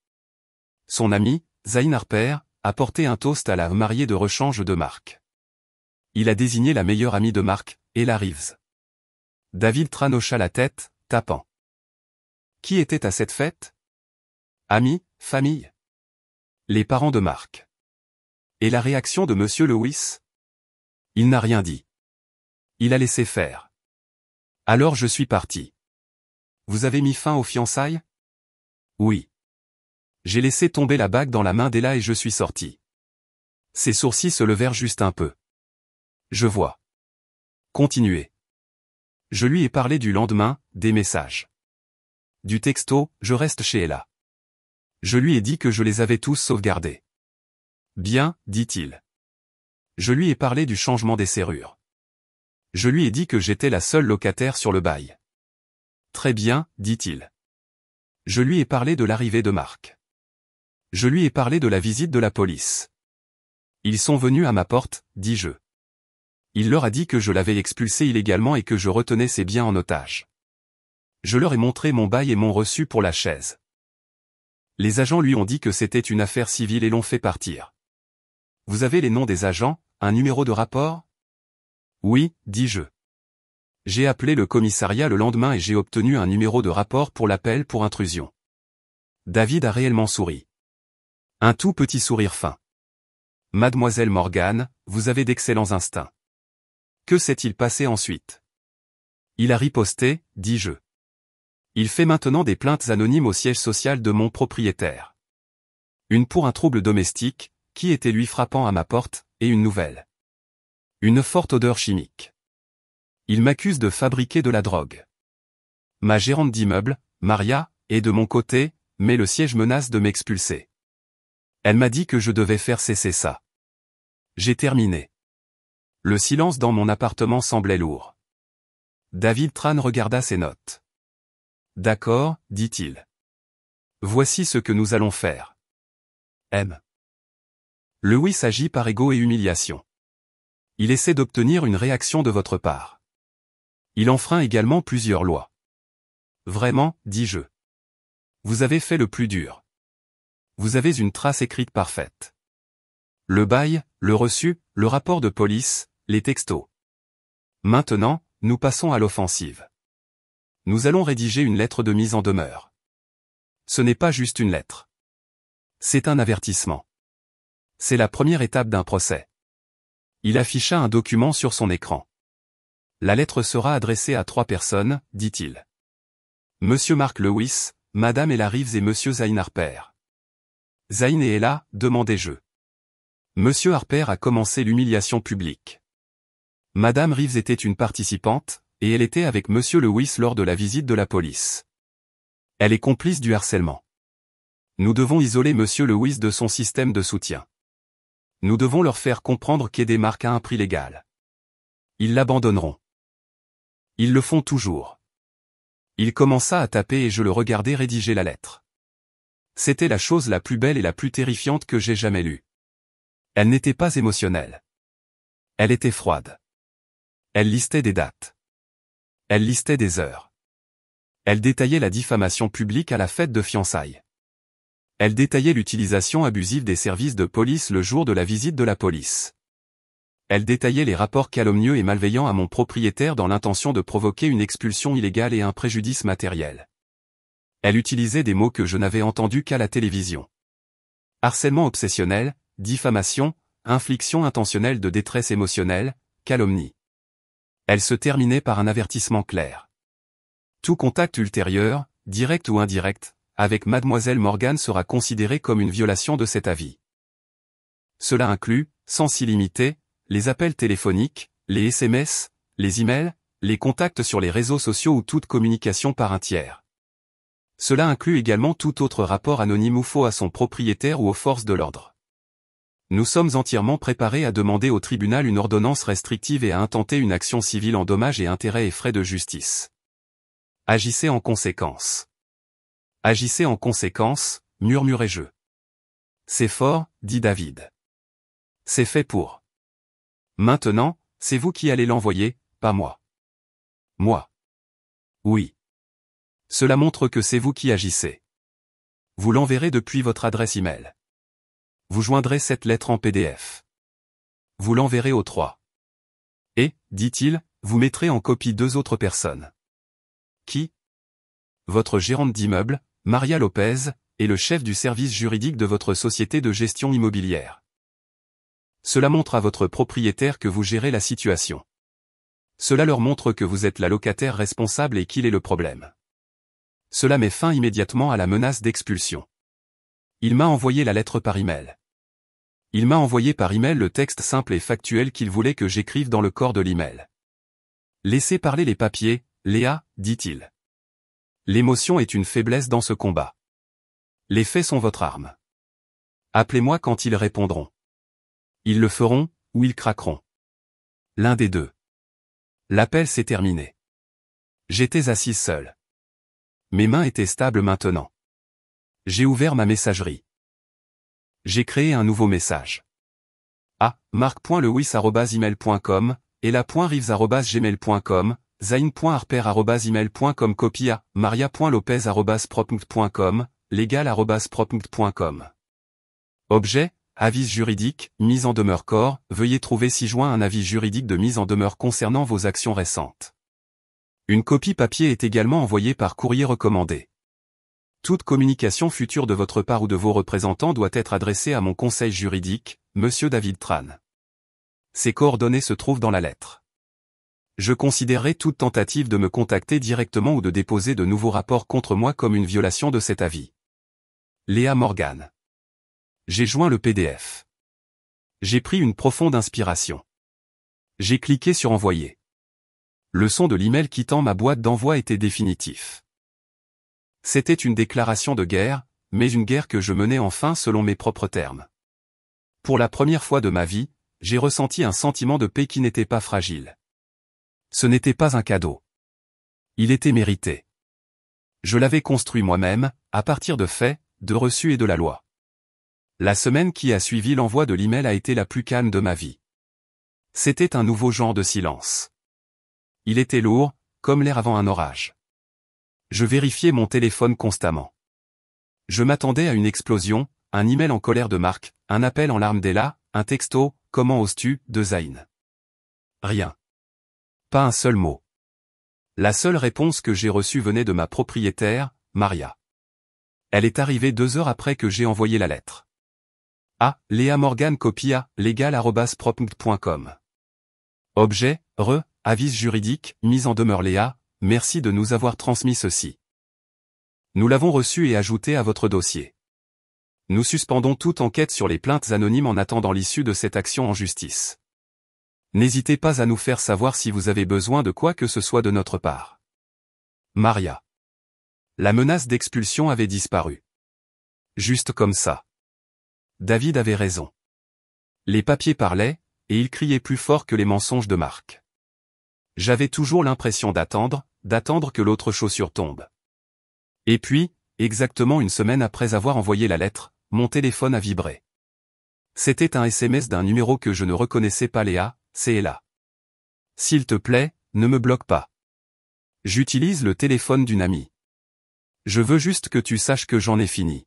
Son ami, Zayn Harper, a porté un toast à la mariée de rechange de Mark. Il a désigné la meilleure amie de Mark, Ella Reeves. David Tran hocha la tête, tapant. Qui était à cette fête? Amis, famille? Les parents de Mark. Et la réaction de Monsieur Lewis? Il n'a rien dit. Il a laissé faire. Alors je suis parti. Vous avez mis fin aux fiançailles? Oui. J'ai laissé tomber la bague dans la main d'Ella et je suis sorti. Ses sourcils se levèrent juste un peu. Je vois. Continuez. Je lui ai parlé du lendemain, des messages. Du texto, je reste chez Ella. Je lui ai dit que je les avais tous sauvegardés. Bien, dit-il. Je lui ai parlé du changement des serrures. Je lui ai dit que j'étais la seule locataire sur le bail. Très bien, dit-il. Je lui ai parlé de l'arrivée de Mark. Je lui ai parlé de la visite de la police. Ils sont venus à ma porte, dis-je. Il leur a dit que je l'avais expulsé illégalement et que je retenais ses biens en otage. Je leur ai montré mon bail et mon reçu pour la chaise. Les agents lui ont dit que c'était une affaire civile et l'ont fait partir. Vous avez les noms des agents, un numéro de rapport? Oui, dis-je. J'ai appelé le commissariat le lendemain et j'ai obtenu un numéro de rapport pour l'appel pour intrusion. David a réellement souri. Un tout petit sourire fin. Mademoiselle Morgan, vous avez d'excellents instincts. Que s'est-il passé ensuite? Il a riposté, dis-je. Il fait maintenant des plaintes anonymes au siège social de mon propriétaire. Une pour un trouble domestique, qui était lui frappant à ma porte, et une nouvelle. Une forte odeur chimique. Il m'accuse de fabriquer de la drogue. Ma gérante d'immeuble, Maria, est de mon côté, mais le siège menace de m'expulser. Elle m'a dit que je devais faire cesser ça. J'ai terminé. Le silence dans mon appartement semblait lourd. David Tran regarda ses notes. D'accord, dit-il. Voici ce que nous allons faire. M. Lewis agit par ego et humiliation. Il essaie d'obtenir une réaction de votre part. Il enfreint également plusieurs lois. Vraiment, dis-je. Vous avez fait le plus dur. Vous avez une trace écrite parfaite. Le bail, le reçu, le rapport de police, les textos. Maintenant, nous passons à l'offensive. Nous allons rédiger une lettre de mise en demeure. Ce n'est pas juste une lettre. C'est un avertissement. C'est la première étape d'un procès. Il afficha un document sur son écran. La lettre sera adressée à 3 personnes, dit-il. Monsieur Mark Lewis, Madame Ella Reeves et Monsieur Zane Harper. Zane et Ella, demandai-je. Monsieur Harper a commencé l'humiliation publique. Madame Reeves était une participante, et elle était avec Monsieur Lewis lors de la visite de la police. Elle est complice du harcèlement. Nous devons isoler Monsieur Lewis de son système de soutien. Nous devons leur faire comprendre qu'aider Mark a un prix légal. Ils l'abandonneront. Ils le font toujours. Il commença à taper et je le regardais rédiger la lettre. C'était la chose la plus belle et la plus terrifiante que j'ai jamais lue. Elle n'était pas émotionnelle. Elle était froide. Elle listait des dates. Elle listait des heures. Elle détaillait la diffamation publique à la fête de fiançailles. Elle détaillait l'utilisation abusive des services de police le jour de la visite de la police. Elle détaillait les rapports calomnieux et malveillants à mon propriétaire dans l'intention de provoquer une expulsion illégale et un préjudice matériel. Elle utilisait des mots que je n'avais entendus qu'à la télévision. Harcèlement obsessionnel, diffamation, infliction intentionnelle de détresse émotionnelle, calomnie. Elle se terminait par un avertissement clair. Tout contact ultérieur, direct ou indirect, avec Mademoiselle Morgan sera considéré comme une violation de cet avis. Cela inclut, sans illimité, les appels téléphoniques, les SMS, les emails, les contacts sur les réseaux sociaux ou toute communication par un tiers. Cela inclut également tout autre rapport anonyme ou faux à son propriétaire ou aux forces de l'ordre. Nous sommes entièrement préparés à demander au tribunal une ordonnance restrictive et à intenter une action civile en dommages et intérêts et frais de justice. Agissez en conséquence. Agissez en conséquence, murmurai-je. C'est fort, dit David. C'est fait pour. Maintenant, c'est vous qui allez l'envoyer, pas moi. Moi. Oui. Cela montre que c'est vous qui agissez. Vous l'enverrez depuis votre adresse email. Vous joindrez cette lettre en PDF. Vous l'enverrez aux 3. Et, dit-il, vous mettrez en copie 2 autres personnes. Qui? Votre gérante d'immeuble, Maria Lopez, et le chef du service juridique de votre société de gestion immobilière. Cela montre à votre propriétaire que vous gérez la situation. Cela leur montre que vous êtes la locataire responsable et qu'il est le problème. Cela met fin immédiatement à la menace d'expulsion. Il m'a envoyé la lettre par email. Il m'a envoyé par email le texte simple et factuel qu'il voulait que j'écrive dans le corps de l'email. Laissez parler les papiers, Léa, dit-il. L'émotion est une faiblesse dans ce combat. Les faits sont votre arme. Appelez-moi quand ils répondront. Ils le feront, ou ils craqueront. L'un des deux. L'appel s'est terminé. J'étais assise seule. Mes mains étaient stables maintenant. J'ai ouvert ma messagerie. J'ai créé un nouveau message. marc.lewis@email.com, ella.reeves@gmail.com, zain.harper@email.com, copie à maria.lopez@propnct.com, legal@propnct.com. Objet, avis juridique, mise en demeure corps, veuillez trouver ci-joint un avis juridique de mise en demeure concernant vos actions récentes. Une copie papier est également envoyée par courrier recommandé. Toute communication future de votre part ou de vos représentants doit être adressée à mon conseil juridique, Monsieur David Tran. Ces coordonnées se trouvent dans la lettre. Je considérerai toute tentative de me contacter directement ou de déposer de nouveaux rapports contre moi comme une violation de cet avis. Léa Morgan. J'ai joint le PDF. J'ai pris une profonde inspiration. J'ai cliqué sur envoyer. Le son de l'email quittant ma boîte d'envoi était définitif. C'était une déclaration de guerre, mais une guerre que je menais enfin selon mes propres termes. Pour la première fois de ma vie, j'ai ressenti un sentiment de paix qui n'était pas fragile. Ce n'était pas un cadeau. Il était mérité. Je l'avais construit moi-même, à partir de faits, de reçus et de la loi. La semaine qui a suivi l'envoi de l'email a été la plus calme de ma vie. C'était un nouveau genre de silence. Il était lourd, comme l'air avant un orage. Je vérifiais mon téléphone constamment. Je m'attendais à une explosion, un email en colère de Marc, un appel en larmes d'Ella, un texto, comment oses-tu, de Zayn. Rien. Pas un seul mot. La seule réponse que j'ai reçue venait de ma propriétaire, Maria. Elle est arrivée 2 heures après que j'ai envoyé la lettre. A. Léa Morgan copia, legal@propmt.com. Objet, avis juridique, mise en demeure Léa, merci de nous avoir transmis ceci. Nous l'avons reçu et ajouté à votre dossier. Nous suspendons toute enquête sur les plaintes anonymes en attendant l'issue de cette action en justice. N'hésitez pas à nous faire savoir si vous avez besoin de quoi que ce soit de notre part. Maria. La menace d'expulsion avait disparu. Juste comme ça. David avait raison. Les papiers parlaient, et ils criaient plus fort que les mensonges de Marc. J'avais toujours l'impression d'attendre que l'autre chaussure tombe. Et puis, exactement une semaine après avoir envoyé la lettre, mon téléphone a vibré. C'était un SMS d'un numéro que je ne reconnaissais pas. Léa, c'est Ella. S'il te plaît, ne me bloque pas. J'utilise le téléphone d'une amie. Je veux juste que tu saches que j'en ai fini.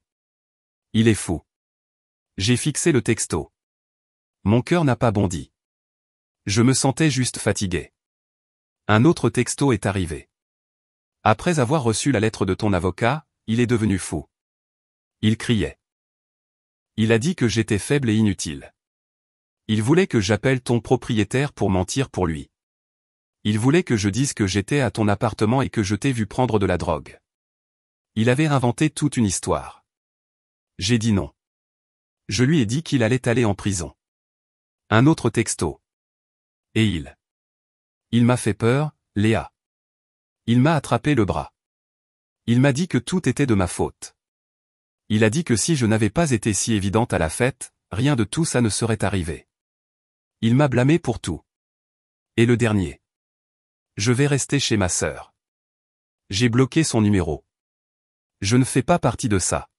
Il est fou. J'ai fixé le texto. Mon cœur n'a pas bondi. Je me sentais juste fatigué. Un autre texto est arrivé. Après avoir reçu la lettre de ton avocat, il est devenu fou. Il criait. Il a dit que j'étais faible et inutile. Il voulait que j'appelle ton propriétaire pour mentir pour lui. Il voulait que je dise que j'étais à ton appartement et que je t'ai vu prendre de la drogue. Il avait inventé toute une histoire. J'ai dit non. Je lui ai dit qu'il allait aller en prison. Un autre texto. Et il m'a fait peur, Léa. Il m'a attrapé le bras. Il m'a dit que tout était de ma faute. Il a dit que si je n'avais pas été si évidente à la fête, rien de tout ça ne serait arrivé. Il m'a blâmé pour tout. Et le dernier. Je vais rester chez ma sœur. J'ai bloqué son numéro. Je ne fais pas partie de ça.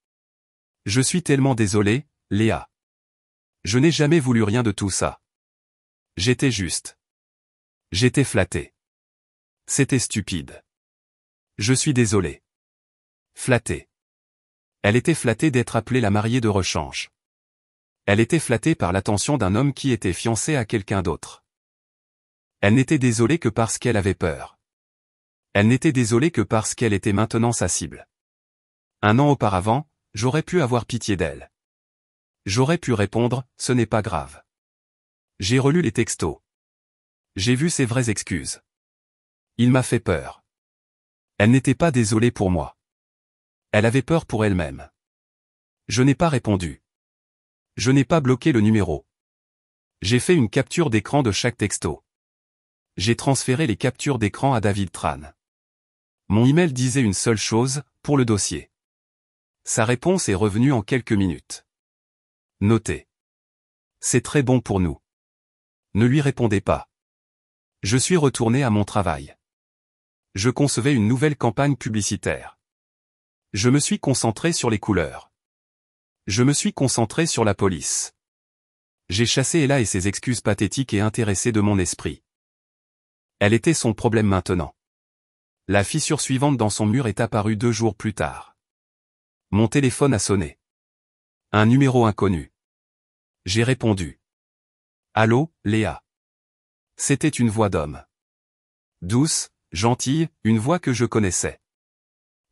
Je suis tellement désolé, Léa. Je n'ai jamais voulu rien de tout ça. J'étais juste. J'étais flatté. C'était stupide. Je suis désolé. Flatté. Elle était flattée d'être appelée la mariée de rechange. Elle était flattée par l'attention d'un homme qui était fiancé à quelqu'un d'autre. Elle n'était désolée que parce qu'elle avait peur. Elle n'était désolée que parce qu'elle était maintenant sa cible. 1 an auparavant, j'aurais pu avoir pitié d'elle. J'aurais pu répondre, ce n'est pas grave. J'ai relu les textos. J'ai vu ses vraies excuses. Il m'a fait peur. Elle n'était pas désolée pour moi. Elle avait peur pour elle-même. Je n'ai pas répondu. Je n'ai pas bloqué le numéro. J'ai fait une capture d'écran de chaque texto. J'ai transféré les captures d'écran à David Tran. Mon email disait une seule chose, pour le dossier. Sa réponse est revenue en quelques minutes. Notez. C'est très bon pour nous. Ne lui répondez pas. Je suis retourné à mon travail. Je concevais une nouvelle campagne publicitaire. Je me suis concentré sur les couleurs. Je me suis concentré sur la police. J'ai chassé Ella et ses excuses pathétiques et intéressées de mon esprit. Elle était son problème maintenant. La fissure suivante dans son mur est apparue 2 jours plus tard. Mon téléphone a sonné. Un numéro inconnu. J'ai répondu. Allô, Léa. C'était une voix d'homme. Douce, gentille, une voix que je connaissais.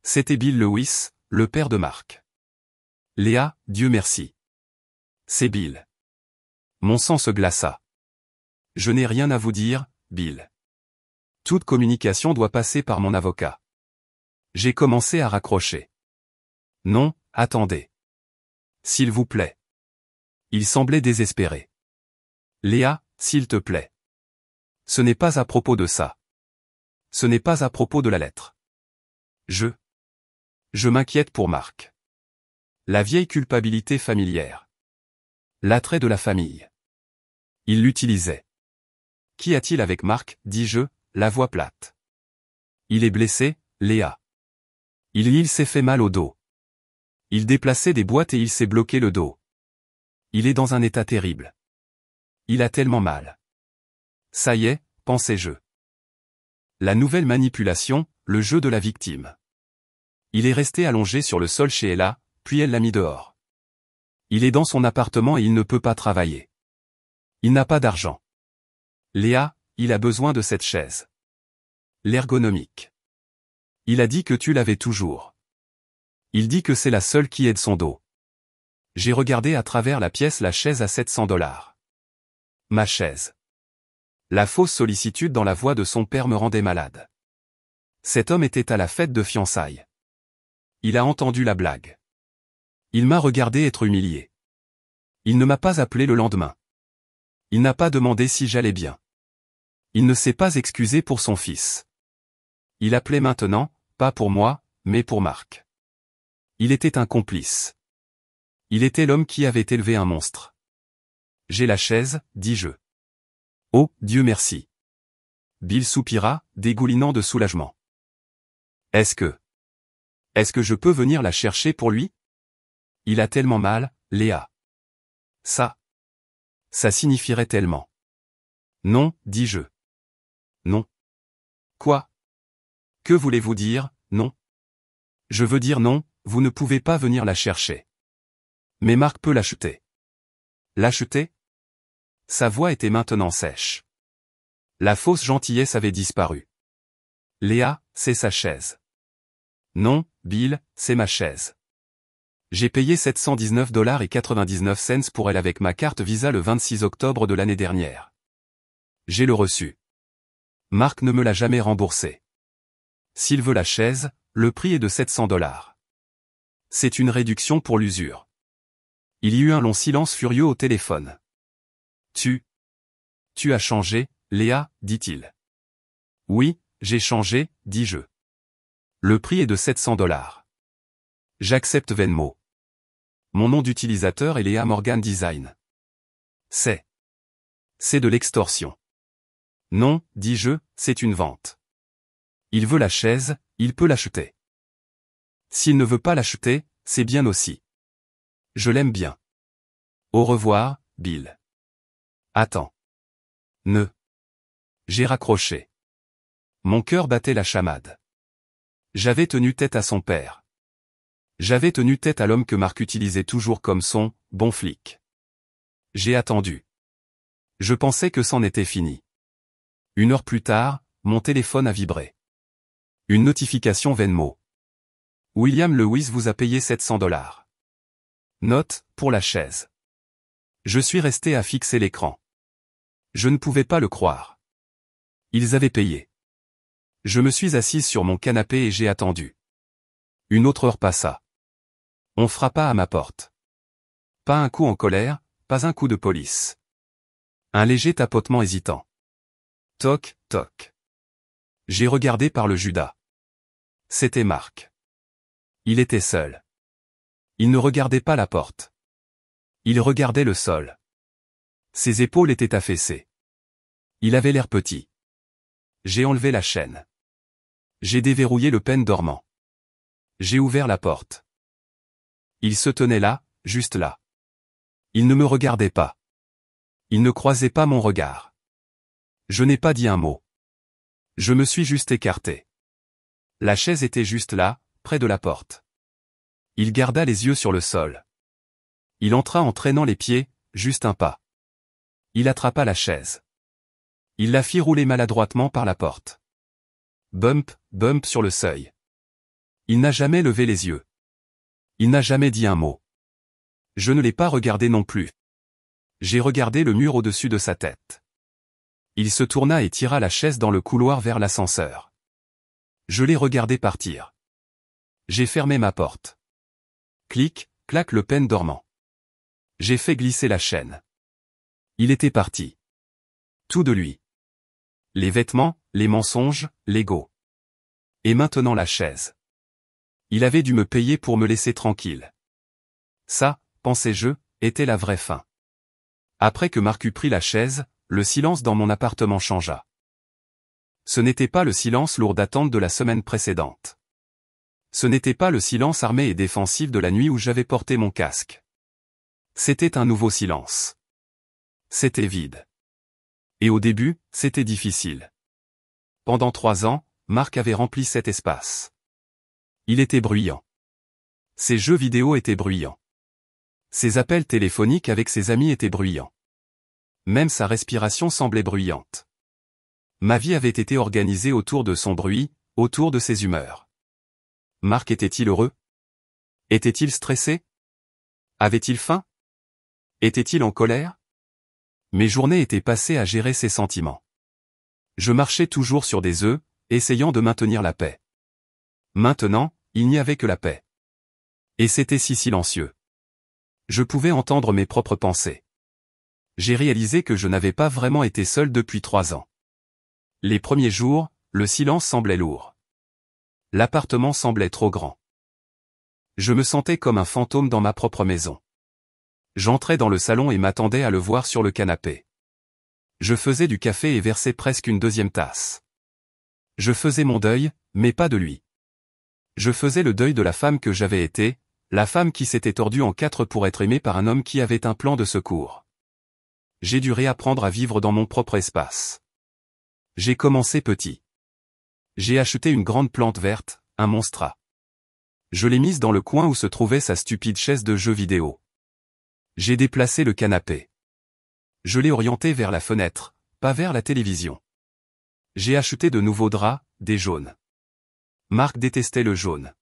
C'était Bill Lewis, le père de Marc. Léa, Dieu merci. C'est Bill. Mon sang se glaça. Je n'ai rien à vous dire, Bill. Toute communication doit passer par mon avocat. J'ai commencé à raccrocher. Non, attendez. S'il vous plaît. Il semblait désespéré. Léa, s'il te plaît. Ce n'est pas à propos de ça. Ce n'est pas à propos de la lettre. Je m'inquiète pour Marc. La vieille culpabilité familière. L'attrait de la famille. Il l'utilisait. Qu'y a-t-il avec Marc, dis-je, la voix plate. Il est blessé, Léa. Il s'est fait mal au dos. Il déplaçait des boîtes et il s'est bloqué le dos. Il est dans un état terrible. Il a tellement mal. Ça y est, pensais-je. La nouvelle manipulation, le jeu de la victime. Il est resté allongé sur le sol chez Ella, puis elle l'a mis dehors. Il est dans son appartement et il ne peut pas travailler. Il n'a pas d'argent. Léa, il a besoin de cette chaise. L'ergonomique. Il a dit que tu l'avais toujours. Il dit que c'est la seule qui aide son dos. J'ai regardé à travers la pièce la chaise à 700 $. Ma chaise. La fausse sollicitude dans la voix de son père me rendait malade. Cet homme était à la fête de fiançailles. Il a entendu la blague. Il m'a regardé être humilié. Il ne m'a pas appelé le lendemain. Il n'a pas demandé si j'allais bien. Il ne s'est pas excusé pour son fils. Il appelait maintenant, pas pour moi, mais pour Marc. Il était un complice. Il était l'homme qui avait élevé un monstre. J'ai la chaise, dis-je. Oh, Dieu merci. Bill soupira, dégoulinant de soulagement. Est-ce que je peux venir la chercher pour lui? Il a tellement mal, Léa. Ça signifierait tellement. Non, dis-je. Non. Quoi? Que voulez-vous dire, non? Je veux dire non, vous ne pouvez pas venir la chercher. Mais Marc peut l'acheter. L'acheter? Sa voix était maintenant sèche. La fausse gentillesse avait disparu. Léa, c'est sa chaise. Non, Bill, c'est ma chaise. J'ai payé 719,99 $ pour elle avec ma carte Visa le 26 octobre de l'année dernière. J'ai le reçu. Marc ne me l'a jamais remboursé. S'il veut la chaise, le prix est de 700 $. C'est une réduction pour l'usure. Il y eut un long silence furieux au téléphone. Tu as changé, Léa, dit-il. Oui, j'ai changé, dis-je. Le prix est de 700 $. J'accepte Venmo. Mon nom d'utilisateur est Léa Morgan Design. C'est de l'extorsion. Non, dis-je, c'est une vente. Il veut la chaise, il peut l'acheter. S'il ne veut pas l'acheter, c'est bien aussi. Je l'aime bien. Au revoir, Bill. Attends. J'ai raccroché. Mon cœur battait la chamade. J'avais tenu tête à son père. J'avais tenu tête à l'homme que Marc utilisait toujours comme son « bon flic ». J'ai attendu. Je pensais que c'en était fini. 1 heure plus tard, mon téléphone a vibré. Une notification Venmo. William Lewis vous a payé 700 $. Note, pour la chaise. Je suis resté à fixer l'écran. Je ne pouvais pas le croire. Ils avaient payé. Je me suis assise sur mon canapé et j'ai attendu. 1 autre heure passa. On frappa à ma porte. Pas un coup en colère, pas un coup de police. Un léger tapotement hésitant. Toc, toc. J'ai regardé par le Judas. C'était Marc. Il était seul. Il ne regardait pas la porte. Il regardait le sol. Ses épaules étaient affaissées. Il avait l'air petit. J'ai enlevé la chaîne. J'ai déverrouillé le pen dormant. J'ai ouvert la porte. Il se tenait là, juste là. Il ne me regardait pas. Il ne croisait pas mon regard. Je n'ai pas dit un mot. Je me suis juste écarté. La chaise était juste là, près de la porte. Il garda les yeux sur le sol. Il entra en traînant les pieds, juste un pas. Il attrapa la chaise. Il la fit rouler maladroitement par la porte. Bump, bump sur le seuil. Il n'a jamais levé les yeux. Il n'a jamais dit un mot. Je ne l'ai pas regardé non plus. J'ai regardé le mur au-dessus de sa tête. Il se tourna et tira la chaise dans le couloir vers l'ascenseur. Je l'ai regardé partir. J'ai fermé ma porte. Clic, clac le pen dormant. J'ai fait glisser la chaîne. Il était parti. Tout de lui. Les vêtements, les mensonges, l'ego. Et maintenant la chaise. Il avait dû me payer pour me laisser tranquille. Ça, pensais-je, était la vraie fin. Après que Marc eut pris la chaise, le silence dans mon appartement changea. Ce n'était pas le silence lourd d'attente de la semaine précédente. Ce n'était pas le silence armé et défensif de la nuit où j'avais porté mon casque. C'était un nouveau silence. C'était vide. Et au début, c'était difficile. Pendant 3 ans, Marc avait rempli cet espace. Il était bruyant. Ses jeux vidéo étaient bruyants. Ses appels téléphoniques avec ses amis étaient bruyants. Même sa respiration semblait bruyante. Ma vie avait été organisée autour de son bruit, autour de ses humeurs. Marc était-il heureux? Était-il stressé? Avait-il faim? Était-il en colère? Mes journées étaient passées à gérer ses sentiments. Je marchais toujours sur des œufs, essayant de maintenir la paix. Maintenant, il n'y avait que la paix. Et c'était si silencieux. Je pouvais entendre mes propres pensées. J'ai réalisé que je n'avais pas vraiment été seul depuis 3 ans. Les premiers jours, le silence semblait lourd. L'appartement semblait trop grand. Je me sentais comme un fantôme dans ma propre maison. J'entrais dans le salon et m'attendais à le voir sur le canapé. Je faisais du café et versais presque une deuxième tasse. Je faisais mon deuil, mais pas de lui. Je faisais le deuil de la femme que j'avais été, la femme qui s'était tordue en 4 pour être aimée par un homme qui avait un plan de secours. J'ai dû réapprendre à vivre dans mon propre espace. J'ai commencé petit. J'ai acheté une grande plante verte, un monstera. Je l'ai mise dans le coin où se trouvait sa stupide chaise de jeux vidéo. J'ai déplacé le canapé. Je l'ai orienté vers la fenêtre, pas vers la télévision. J'ai acheté de nouveaux draps, des jaunes. Marc détestait le jaune.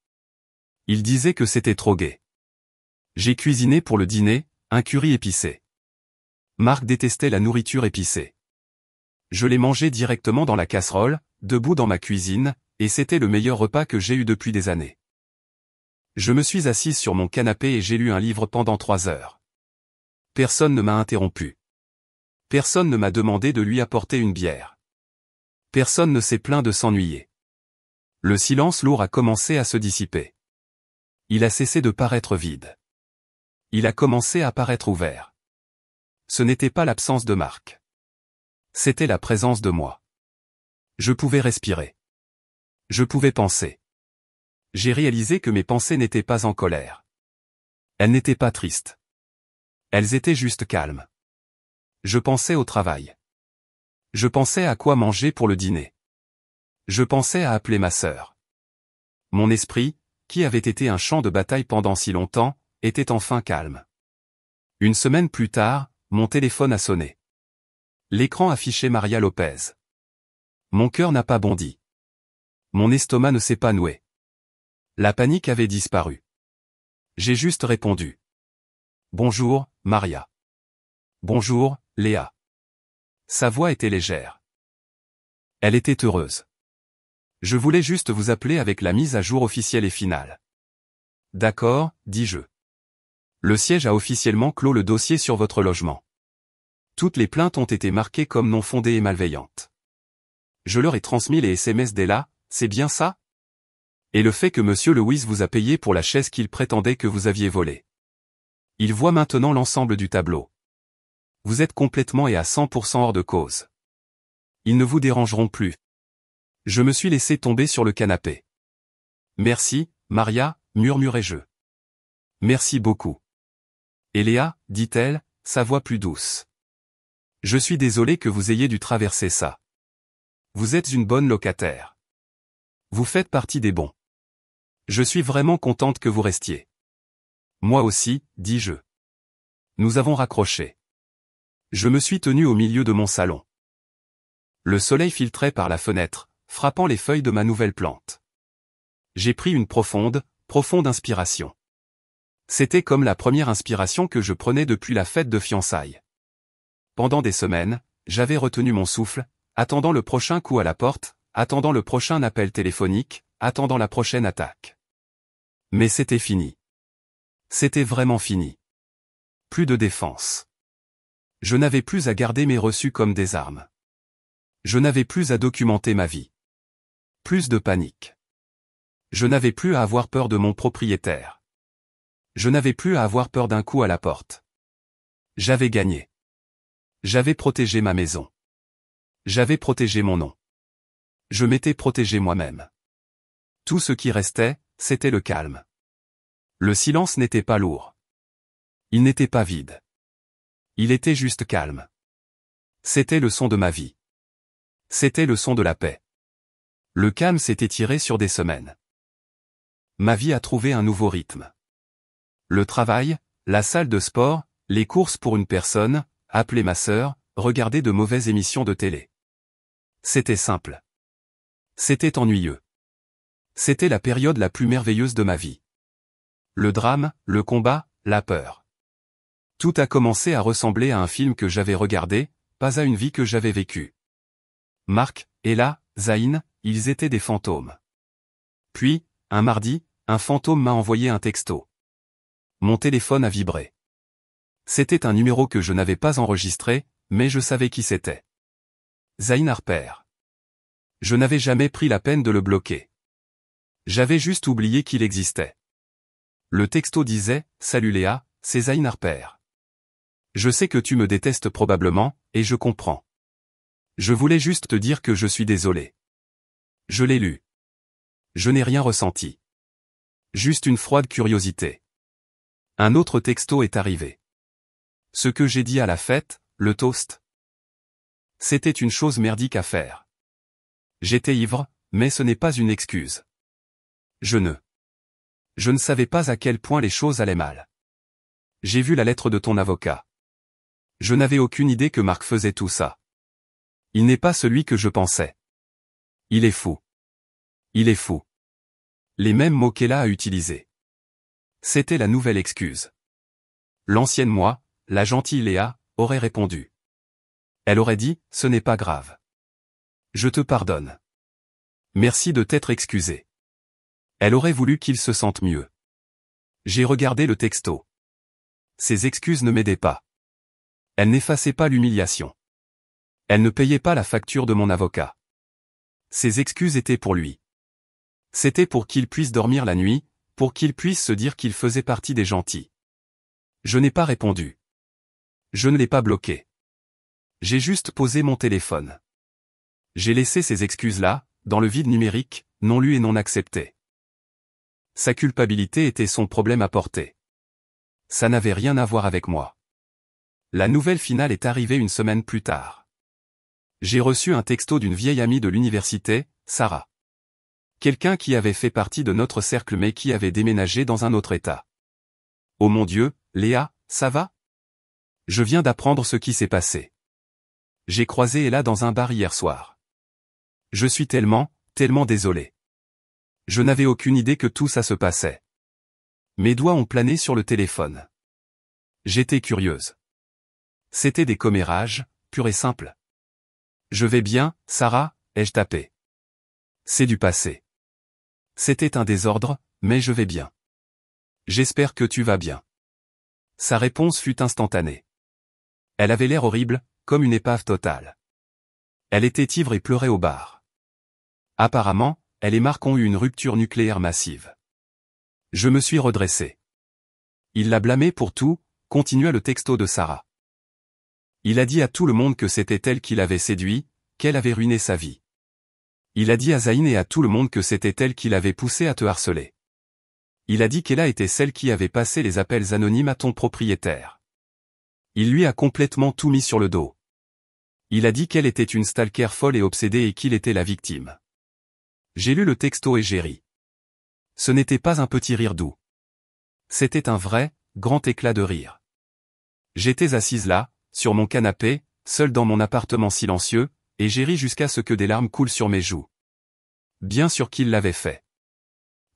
Il disait que c'était trop gai. J'ai cuisiné pour le dîner, un curry épicé. Marc détestait la nourriture épicée. Je l'ai mangé directement dans la casserole, debout dans ma cuisine, et c'était le meilleur repas que j'ai eu depuis des années. Je me suis assise sur mon canapé et j'ai lu un livre pendant 3 heures. Personne ne m'a interrompu. Personne ne m'a demandé de lui apporter une bière. Personne ne s'est plaint de s'ennuyer. Le silence lourd a commencé à se dissiper. Il a cessé de paraître vide. Il a commencé à paraître ouvert. Ce n'était pas l'absence de Marc. C'était la présence de moi. Je pouvais respirer. Je pouvais penser. J'ai réalisé que mes pensées n'étaient pas en colère. Elles n'étaient pas tristes. Elles étaient juste calmes. Je pensais au travail. Je pensais à quoi manger pour le dîner. Je pensais à appeler ma sœur. Mon esprit, qui avait été un champ de bataille pendant si longtemps, était enfin calme. Une semaine plus tard, mon téléphone a sonné. L'écran affichait Maria Lopez. Mon cœur n'a pas bondi. Mon estomac ne s'est pas noué. La panique avait disparu. J'ai juste répondu. Bonjour, Maria. Bonjour, Léa. Sa voix était légère. Elle était heureuse. Je voulais juste vous appeler avec la mise à jour officielle et finale. D'accord, dis-je. Le siège a officiellement clos le dossier sur votre logement. Toutes les plaintes ont été marquées comme non fondées et malveillantes. Je leur ai transmis les SMS d'Ella, c'est bien ça? Et le fait que Monsieur Lewis vous a payé pour la chaise qu'il prétendait que vous aviez volée. Il voit maintenant l'ensemble du tableau. Vous êtes complètement et à 100% hors de cause. Ils ne vous dérangeront plus. Je me suis laissé tomber sur le canapé. Merci, Maria, murmurai-je. Merci beaucoup. Et Léa, dit-elle, sa voix plus douce. Je suis désolé que vous ayez dû traverser ça. Vous êtes une bonne locataire. Vous faites partie des bons. Je suis vraiment contente que vous restiez. Moi aussi, dis-je. Nous avons raccroché. Je me suis tenu au milieu de mon salon. Le soleil filtrait par la fenêtre, frappant les feuilles de ma nouvelle plante. J'ai pris une profonde inspiration. C'était comme la première inspiration que je prenais depuis la fête de fiançailles. Pendant des semaines, j'avais retenu mon souffle, attendant le prochain coup à la porte, attendant le prochain appel téléphonique, attendant la prochaine attaque. Mais c'était fini. C'était vraiment fini. Plus de défense. Je n'avais plus à garder mes reçus comme des armes. Je n'avais plus à documenter ma vie. Plus de panique. Je n'avais plus à avoir peur de mon propriétaire. Je n'avais plus à avoir peur d'un coup à la porte. J'avais gagné. J'avais protégé ma maison. J'avais protégé mon nom. Je m'étais protégé moi-même. Tout ce qui restait, c'était le calme. Le silence n'était pas lourd. Il n'était pas vide. Il était juste calme. C'était le son de ma vie. C'était le son de la paix. Le calme s'est étiré sur des semaines. Ma vie a trouvé un nouveau rythme. Le travail, la salle de sport, les courses pour une personne, appeler ma sœur, regarder de mauvaises émissions de télé. C'était simple. C'était ennuyeux. C'était la période la plus merveilleuse de ma vie. Le drame, le combat, la peur. Tout a commencé à ressembler à un film que j'avais regardé, pas à une vie que j'avais vécue. Marc, Ella, Zayn, ils étaient des fantômes. Puis, un mardi, un fantôme m'a envoyé un texto. Mon téléphone a vibré. C'était un numéro que je n'avais pas enregistré, mais je savais qui c'était. Zayn Harper. Je n'avais jamais pris la peine de le bloquer. J'avais juste oublié qu'il existait. Le texto disait « Salut Léa, c'est Zayn Harper. Je sais que tu me détestes probablement, et je comprends. Je voulais juste te dire que je suis désolé. » Je l'ai lu. Je n'ai rien ressenti. Juste une froide curiosité. Un autre texto est arrivé. Ce que j'ai dit à la fête, le toast. C'était une chose merdique à faire. J'étais ivre, mais ce n'est pas une excuse. Je ne savais pas à quel point les choses allaient mal. J'ai vu la lettre de ton avocat. Je n'avais aucune idée que Marc faisait tout ça. Il n'est pas celui que je pensais. Il est fou. Il est fou. Les mêmes mots qu'Ella a utilisés. C'était la nouvelle excuse. L'ancienne moi, la gentille Léa, aurait répondu. Elle aurait dit, ce n'est pas grave. Je te pardonne. Merci de t'être excusé. Elle aurait voulu qu'il se sente mieux. J'ai regardé le texto. Ses excuses ne m'aidaient pas. Elle n'effaçait pas l'humiliation. Elle ne payait pas la facture de mon avocat. Ses excuses étaient pour lui. C'était pour qu'il puisse dormir la nuit, pour qu'il puisse se dire qu'il faisait partie des gentils. Je n'ai pas répondu. Je ne l'ai pas bloqué. J'ai juste posé mon téléphone. J'ai laissé ces excuses-là, dans le vide numérique, non lues et non acceptées. Sa culpabilité était son problème à porter. Ça n'avait rien à voir avec moi. La nouvelle finale est arrivée une semaine plus tard. J'ai reçu un texto d'une vieille amie de l'université, Sarah. Quelqu'un qui avait fait partie de notre cercle mais qui avait déménagé dans un autre état. Oh mon Dieu, Léa, ça va? Je viens d'apprendre ce qui s'est passé. J'ai croisé Ella dans un bar hier soir. Je suis tellement désolé. Je n'avais aucune idée que tout ça se passait. Mes doigts ont plané sur le téléphone. J'étais curieuse. C'était des commérages, purs et simples. Je vais bien, Sarah, ai-je tapé. C'est du passé. C'était un désordre, mais je vais bien. J'espère que tu vas bien. Sa réponse fut instantanée. Elle avait l'air horrible, comme une épave totale. Elle était ivre et pleurait au bar. Apparemment, elle et Marc ont eu une rupture nucléaire massive. Je me suis redressé. Il l'a blâmé pour tout, continua le texto de Sarah. Il a dit à tout le monde que c'était elle qui l'avait séduit, qu'elle avait ruiné sa vie. Il a dit à Zayn et à tout le monde que c'était elle qui l'avait poussé à te harceler. Il a dit qu'Ella était celle qui avait passé les appels anonymes à ton propriétaire. Il lui a complètement tout mis sur le dos. Il a dit qu'elle était une stalker folle et obsédée et qu'il était la victime. J'ai lu le texto et j'ai ri. Ce n'était pas un petit rire doux. C'était un vrai, grand éclat de rire. J'étais assise là, sur mon canapé, seule dans mon appartement silencieux, et j'ai ri jusqu'à ce que des larmes coulent sur mes joues. Bien sûr qu'il l'avait fait.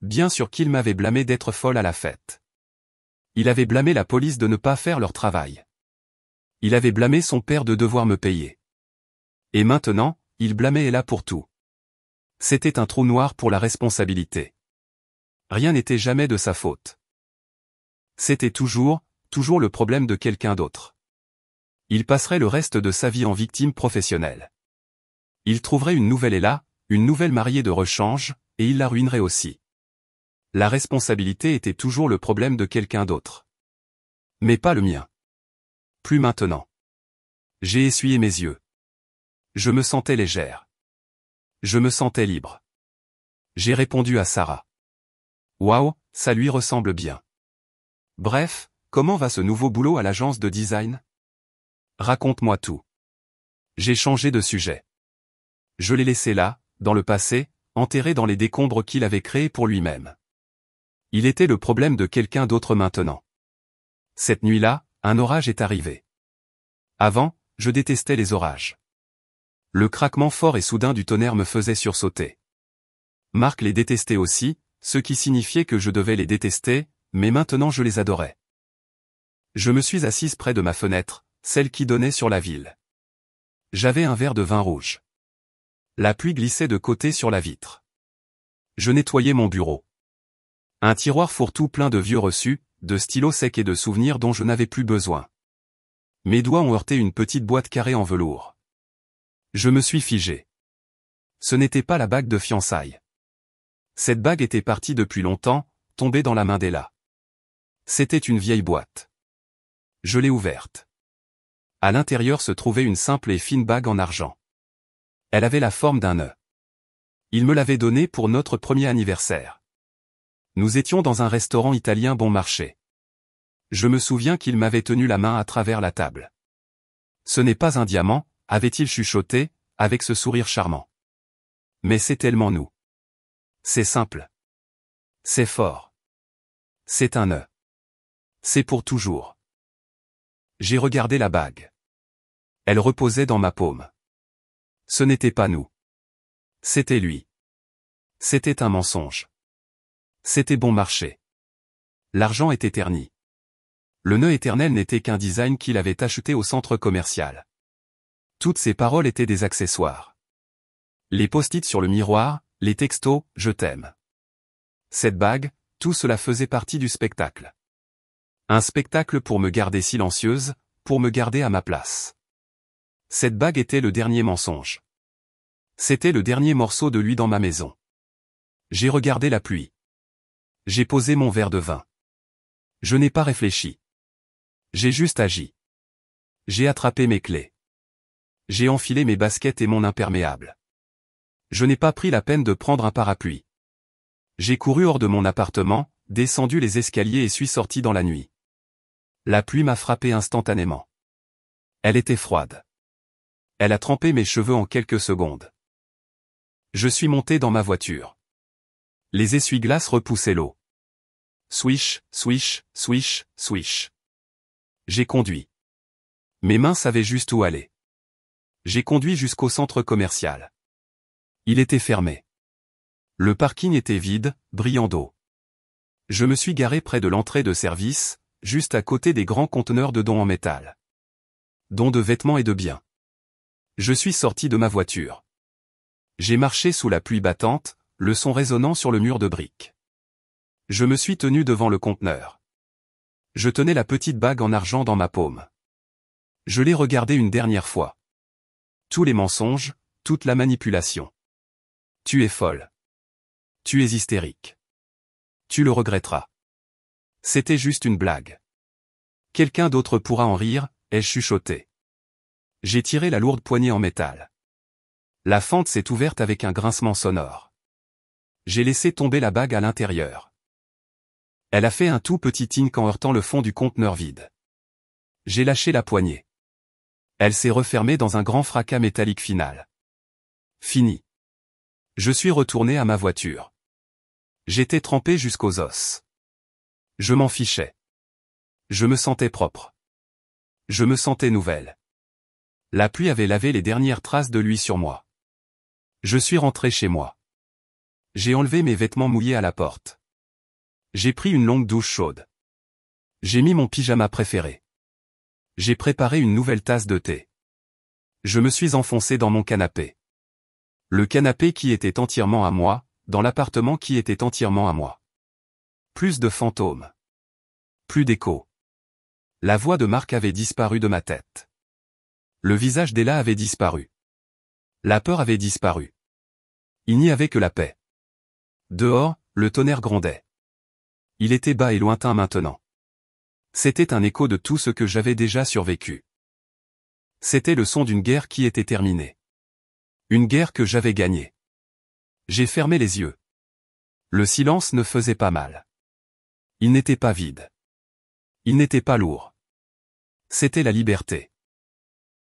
Bien sûr qu'il m'avait blâmé d'être folle à la fête. Il avait blâmé la police de ne pas faire leur travail. Il avait blâmé son père de devoir me payer. Et maintenant, il blâmait Ella pour tout. C'était un trou noir pour la responsabilité. Rien n'était jamais de sa faute. C'était toujours le problème de quelqu'un d'autre. Il passerait le reste de sa vie en victime professionnelle. Il trouverait une nouvelle Ella, une nouvelle mariée de rechange, et il la ruinerait aussi. La responsabilité était toujours le problème de quelqu'un d'autre. Mais pas le mien. Plus maintenant. J'ai essuyé mes yeux. Je me sentais légère. Je me sentais libre. J'ai répondu à Sarah. Waouh, ça lui ressemble bien. Bref, comment va ce nouveau boulot à l'agence de design? Raconte-moi tout. J'ai changé de sujet. Je l'ai laissé là, dans le passé, enterré dans les décombres qu'il avait créés pour lui-même. Il était le problème de quelqu'un d'autre maintenant. Cette nuit-là, un orage est arrivé. Avant, je détestais les orages. Le craquement fort et soudain du tonnerre me faisait sursauter. Marc les détestait aussi, ce qui signifiait que je devais les détester, mais maintenant je les adorais. Je me suis assise près de ma fenêtre, celle qui donnait sur la ville. J'avais un verre de vin rouge. La pluie glissait de côté sur la vitre. Je nettoyais mon bureau. Un tiroir fourre-tout plein de vieux reçus, de stylos secs et de souvenirs dont je n'avais plus besoin. Mes doigts ont heurté une petite boîte carrée en velours. Je me suis figé. Ce n'était pas la bague de fiançailles. Cette bague était partie depuis longtemps, tombée dans la main d'Ella. C'était une vieille boîte. Je l'ai ouverte. À l'intérieur se trouvait une simple et fine bague en argent. Elle avait la forme d'un nœud. Il me l'avait donnée pour notre premier anniversaire. Nous étions dans un restaurant italien bon marché. Je me souviens qu'il m'avait tenu la main à travers la table. Ce n'est pas un diamant, avait-il chuchoté, avec ce sourire charmant. Mais c'est tellement nous. C'est simple. C'est fort. C'est un nœud. C'est pour toujours. J'ai regardé la bague. Elle reposait dans ma paume. Ce n'était pas nous. C'était lui. C'était un mensonge. C'était bon marché. L'argent était terni. Le nœud éternel n'était qu'un design qu'il avait acheté au centre commercial. Toutes ces paroles étaient des accessoires. Les post-it sur le miroir, les textos, je t'aime. Cette bague, tout cela faisait partie du spectacle. Un spectacle pour me garder silencieuse, pour me garder à ma place. Cette bague était le dernier mensonge. C'était le dernier morceau de lui dans ma maison. J'ai regardé la pluie. J'ai posé mon verre de vin. Je n'ai pas réfléchi. J'ai juste agi. J'ai attrapé mes clés. J'ai enfilé mes baskets et mon imperméable. Je n'ai pas pris la peine de prendre un parapluie. J'ai couru hors de mon appartement, descendu les escaliers et suis sorti dans la nuit. La pluie m'a frappé instantanément. Elle était froide. Elle a trempé mes cheveux en quelques secondes. Je suis monté dans ma voiture. Les essuie-glaces repoussaient l'eau. Swish, swish, swish, swish. J'ai conduit. Mes mains savaient juste où aller. J'ai conduit jusqu'au centre commercial. Il était fermé. Le parking était vide, brillant d'eau. Je me suis garé près de l'entrée de service, juste à côté des grands conteneurs de dons en métal. Dons de vêtements et de biens. Je suis sorti de ma voiture. J'ai marché sous la pluie battante, le son résonnant sur le mur de briques. Je me suis tenu devant le conteneur. Je tenais la petite bague en argent dans ma paume. Je l'ai regardée une dernière fois. Tous les mensonges, toute la manipulation. Tu es folle. Tu es hystérique. Tu le regretteras. C'était juste une blague. Quelqu'un d'autre pourra en rire, ai-je chuchoté. J'ai tiré la lourde poignée en métal. La fente s'est ouverte avec un grincement sonore. J'ai laissé tomber la bague à l'intérieur. Elle a fait un tout petit tink en heurtant le fond du conteneur vide. J'ai lâché la poignée. Elle s'est refermée dans un grand fracas métallique final. Fini. Je suis retourné à ma voiture. J'étais trempé jusqu'aux os. Je m'en fichais. Je me sentais propre. Je me sentais nouvelle. La pluie avait lavé les dernières traces de lui sur moi. Je suis rentré chez moi. J'ai enlevé mes vêtements mouillés à la porte. J'ai pris une longue douche chaude. J'ai mis mon pyjama préféré. J'ai préparé une nouvelle tasse de thé. Je me suis enfoncé dans mon canapé. Le canapé qui était entièrement à moi, dans l'appartement qui était entièrement à moi. Plus de fantômes. Plus d'écho. La voix de Marc avait disparu de ma tête. Le visage d'Ella avait disparu. La peur avait disparu. Il n'y avait que la paix. Dehors, le tonnerre grondait. Il était bas et lointain maintenant. C'était un écho de tout ce que j'avais déjà survécu. C'était le son d'une guerre qui était terminée. Une guerre que j'avais gagnée. J'ai fermé les yeux. Le silence ne faisait pas mal. Il n'était pas vide. Il n'était pas lourd. C'était la liberté.